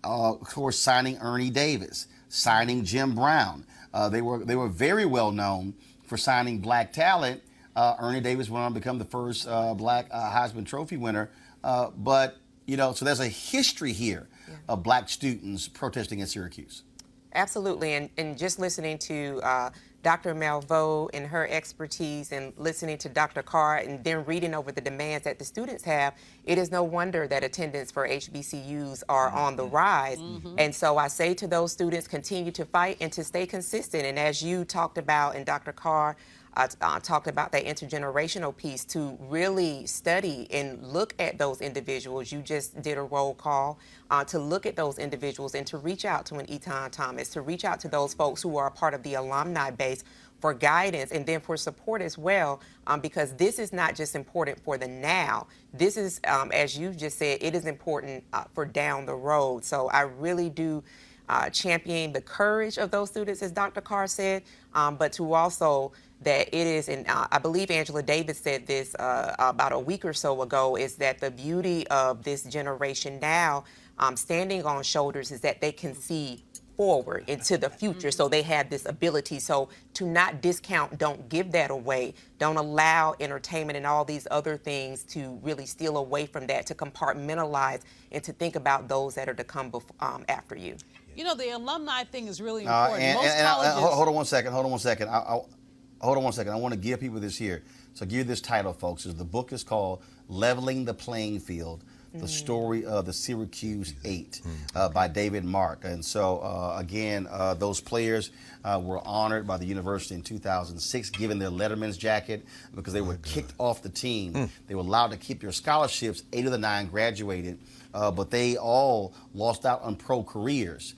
of course, signing Ernie Davis, signing Jim Brown. They were very well known for signing black talent. Ernie Davis went on to become the first black Heisman Trophy winner. But, you know, so there's a history here of black students protesting at Syracuse. Absolutely. And just listening to Dr. Malveaux and her expertise and listening to Dr. Carr and then reading over the demands that the students have, it is no wonder that attendance for HBCUs are on the rise. And so I say to those students, continue to fight and to stay consistent. And as you talked about and Dr. Carr talked about that intergenerational piece, to really study and look at those individuals. You just did a roll call to look at those individuals and to reach out to an Etan Thomas, to reach out to those folks who are a part of the alumni base for guidance and then for support as well, because this is not just important for the now. This is, as you just said, it is important for down the road. So I really do champion the courage of those students, as Dr. Carr said, but to also that it is, and I believe Angela Davis said this about a week or so ago, is that the beauty of this generation now standing on shoulders is that they can see forward into the future. So they have this ability. So to not discount, don't give that away. Don't allow entertainment and all these other things to really steal away from that, to compartmentalize and to think about those that are to come after you. You know, the alumni thing is really important. Hold on one second. I want to give people this here. So give you this title, folks. The book is called Leveling the Playing Field, The Story of the Syracuse 8 by David Mark. And so, again, those players were honored by the university in 2006, given their Letterman's jacket because they were kicked off the team. They were allowed to keep their scholarships. 8 of the 9 graduated, but they all lost out on pro careers.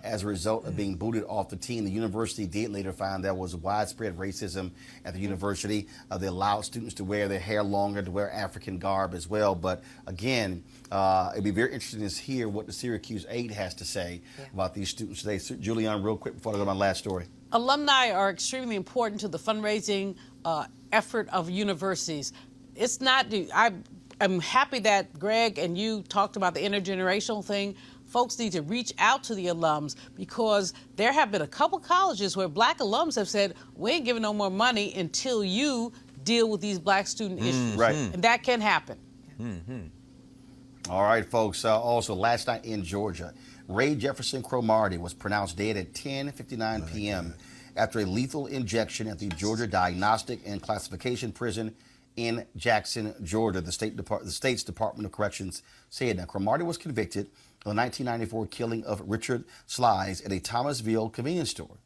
As a result of being booted off the team. The university did later find there was widespread racism at the university. They allowed students to wear their hair longer, to wear African garb as well. But again, it'd be very interesting to hear what the Syracuse 8 has to say about these students today. Julian, real quick before I go to my last story. Alumni are extremely important to the fundraising effort of universities. It's not, I'm happy that Greg and you talked about the intergenerational thing. Folks need to reach out to the alums because there have been a couple colleges where black alums have said, we ain't giving no more money until you deal with these black student issues. Right. And that can happen. All right, folks. Also, last night in Georgia, Ray Jefferson Cromartie was pronounced dead at 10:59 p.m. after a lethal injection at the Georgia Diagnostic and Classification Prison in Jackson, Georgia. The state's Department of Corrections said. Now, Cromartie was convicted of the 1994 killing of Richard Slice at a Thomasville convenience store.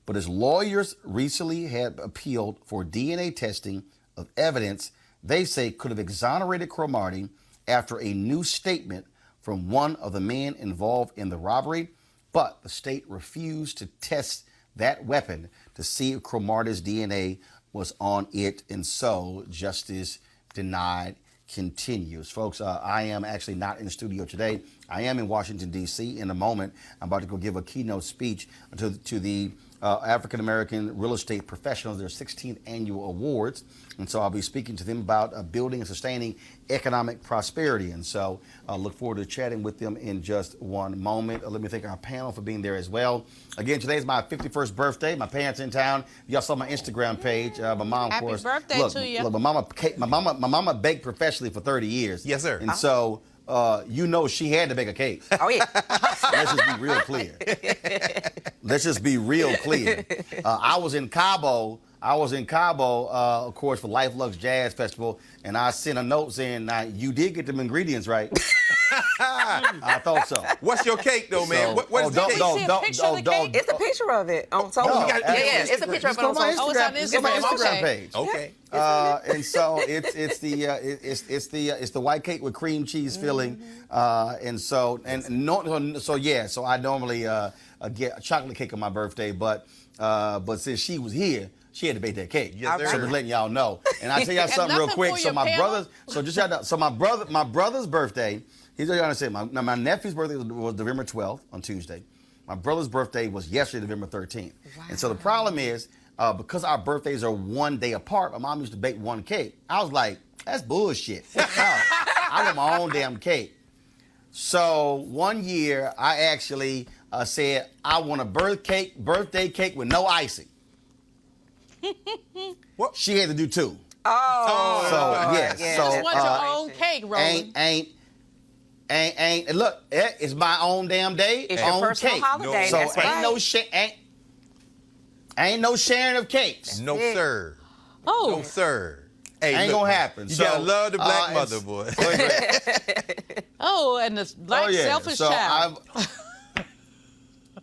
But his lawyers recently had appealed for DNA testing of evidence they say could have exonerated Cromartie after a new statement from one of the men involved in the robbery. But the state refused to test that weapon to see if Cromartie's DNA was on it, and so justice denied continues. Folks, I am actually not in the studio today. I am in Washington, D.C. In a moment, I'm about to go give a keynote speech to the African American real estate professionals, their 16th annual awards. And so I'll be speaking to them about building and sustaining economic prosperity. And so I look forward to chatting with them in just one moment. Let me thank our panel for being there as well. Again, today's my 51st birthday. My parents in town. Y'all saw my Instagram page. My mom, Happy of course. birthday to you. Look, my mama baked professionally for 30 years. Yes, sir. And so she had to bake a cake. Oh, yeah. Let's just be real clear. Let's just be real clear. I was in Cabo, of course, for Life Lux Jazz Festival, and I sent a note saying, "Now you did get them ingredients right." I thought so. What's your cake, though, man? What is the cake? See a picture of the cake? It's a picture of it on social. No, It's a picture of it on my social. Oh, it's on Instagram Instagram. page. Okay. And so it's the white cake with cream cheese filling, so I normally get a chocolate cake on my birthday, but since she was here, she had to bake that cake. Yes, sir. So just letting y'all know. And I tell y'all something real nothing quick. for So your my panel? brothers, my brother's birthday. He's gonna say my nephew's birthday was November 12th on Tuesday. My brother's birthday was yesterday, November 13th. Wow. And so the problem is, because our birthdays are one day apart, my mom used to bake one cake. I was like, that's bullshit. I want my own damn cake. So one year, I actually said, I want a birthday cake with no icing. What? She had to do two. Oh. So, yes. Yeah. So, Just want your own cake, Roland. ain't look, it's my own damn day, It's your own personal cake. holiday. So That's right. ain't no sharing of cakes. No, sir. Oh. No, sir. Hey, Ain't look, gonna happen. You So, gotta love the black it's- mother, boy. Oh, and this black selfish So child.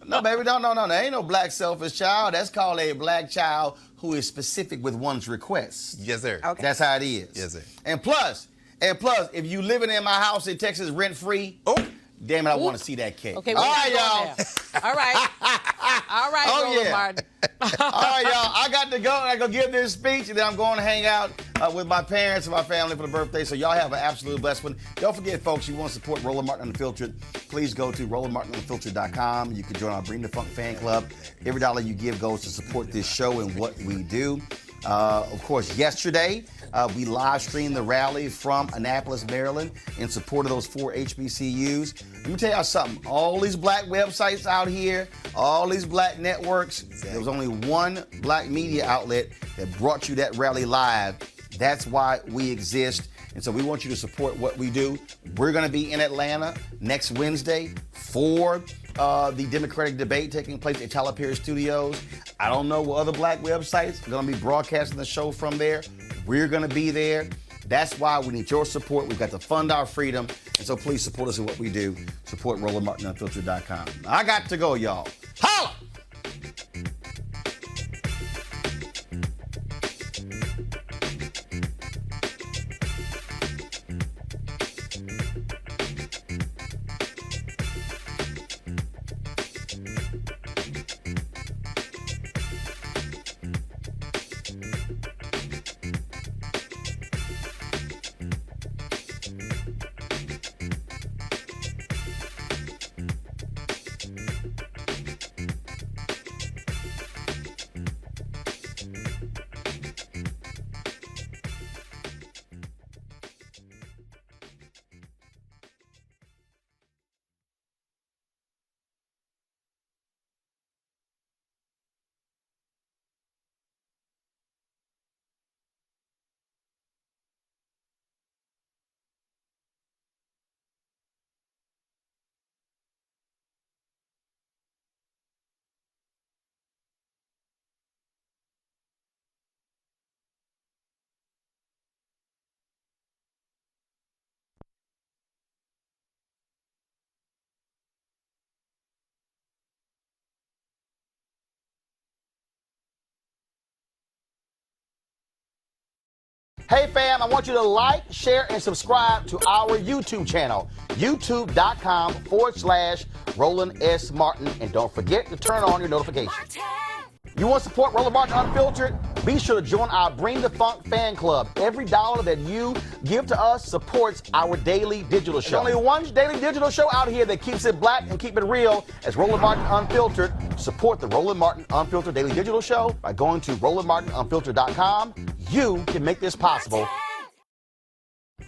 No, baby, no. There ain't no black selfish child. That's called a black child who is specific with one's requests. Yes, sir. Okay. That's how it is. Yes, sir. And plus, if you living in my house in Texas rent free, damn it, I want to see that cake. Okay, all we're right, not y'all. going there. All right. All right, Oh, Roland yeah. Martin. All right, y'all. I got to go. I go give this speech, and then I'm going to hang out with my parents and my family for the birthday. So y'all have an absolute blessed one. Don't forget, folks, you want to support Roland Martin Unfiltered, please go to RolandMartinUnfiltered.com. You can join our Bring the Funk fan club. Every dollar you give goes to support this show and what we do. Of course, yesterday, we live streamed the rally from Annapolis, Maryland, in support of those 4 HBCUs. Let me tell y'all something. All these black websites out here, all these black networks, there was only one black media outlet that brought you that rally live. That's why we exist. And so we want you to support what we do. We're going to be in Atlanta next Wednesday for the Democratic debate taking place at Tyler Perry Studios. I don't know what other black websites are going to be broadcasting the show from there. We're going to be there. That's why we need your support. We've got to fund our freedom. And so please support us in what we do. Support RolandMartinUnfiltered.com. I got to go, y'all. Holla! Hey fam, I want you to like, share, and subscribe to our YouTube channel, youtube.com/Roland S. Martin. And don't forget to turn on your notifications. Martin. You want to support Roland Martin Unfiltered? Be sure to join our Bring the Funk fan club. Every dollar that you give to us supports our daily digital show. There's only one daily digital show out here that keeps it black and keep it real as Roland Martin Unfiltered. Support the Roland Martin Unfiltered daily digital show by going to RolandMartinUnfiltered.com. You can make this possible.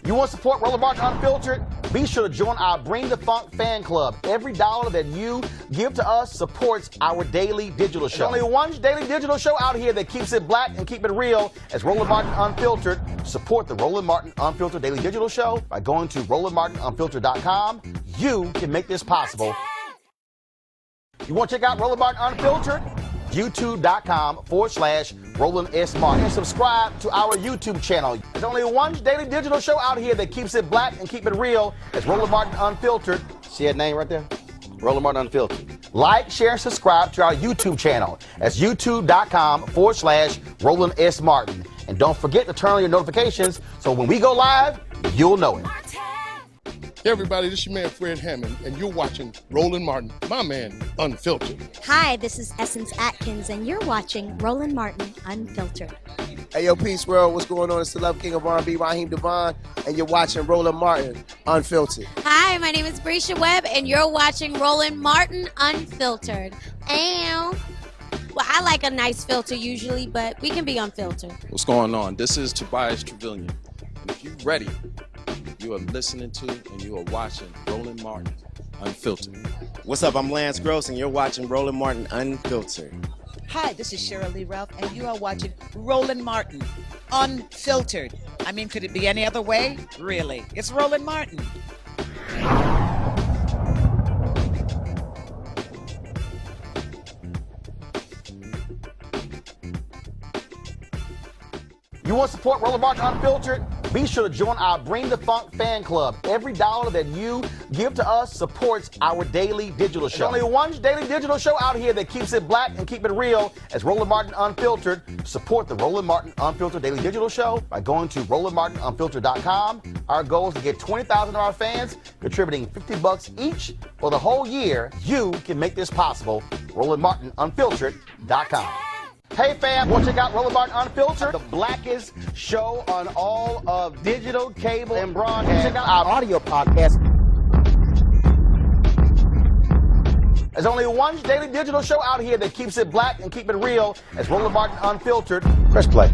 You want to support Roland Martin Unfiltered? Be sure to join our Bring the Funk fan club. Every dollar that you give to us supports our daily digital show. There's only one daily digital show out here that keeps it black and keep it real as Roland Martin Unfiltered. Support the Roland Martin Unfiltered daily digital show by going to RolandMartinUnfiltered.com. You can make this possible. You want to check out Roland Martin Unfiltered? YouTube.com/Roland S. Martin. And subscribe to our YouTube channel. There's only one daily digital show out here that keeps it black and keep it real. It's Roland Martin Unfiltered. See that name right there? Roland Martin Unfiltered. Like, share, and subscribe to our YouTube channel. That's YouTube.com/Roland S. Martin. And don't forget to turn on your notifications so when we go live, you'll know it. Hey everybody, this is your man Fred Hammond, and you're watching Roland Martin, my man, Unfiltered. Hi, this is Essence Atkins, and you're watching Roland Martin Unfiltered. Hey, yo, Peace World, what's going on? It's the Love King of R&B, Raheem Devon, and you're watching Roland Martin Unfiltered. Hi, my name is Brescia Webb, and you're watching Roland Martin Unfiltered. Ow. Well, I like a nice filter usually, but we can be unfiltered. What's going on? This is Tobias Trevelyan, and if you're ready, you are listening to and you are watching Roland Martin Unfiltered. What's up? I'm Lance Gross, and you're watching Roland Martin Unfiltered. Hi, this is Cheryl Lee Ralph, and you are watching Roland Martin Unfiltered. I mean, could it be any other way? Really? It's Roland Martin. You want to support Roland Martin Unfiltered? Be sure to join our Bring the Funk fan club. Every dollar that you give to us supports our daily digital show. There's only one daily digital show out here that keeps it black and keep it real as Roland Martin Unfiltered. Support the Roland Martin Unfiltered daily digital show by going to RolandMartinUnfiltered.com. Our goal is to get 20,000 of our fans contributing $50 each for the whole year. You can make this possible. RolandMartinUnfiltered.com. Hey fam, want to check out Roland Martin Unfiltered? The blackest show on all of digital, cable, and broadcast. Check out our audio podcast. There's only one daily digital show out here that keeps it black and keep it real. It's Roland Martin Unfiltered. Press play.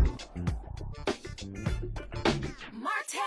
Martin.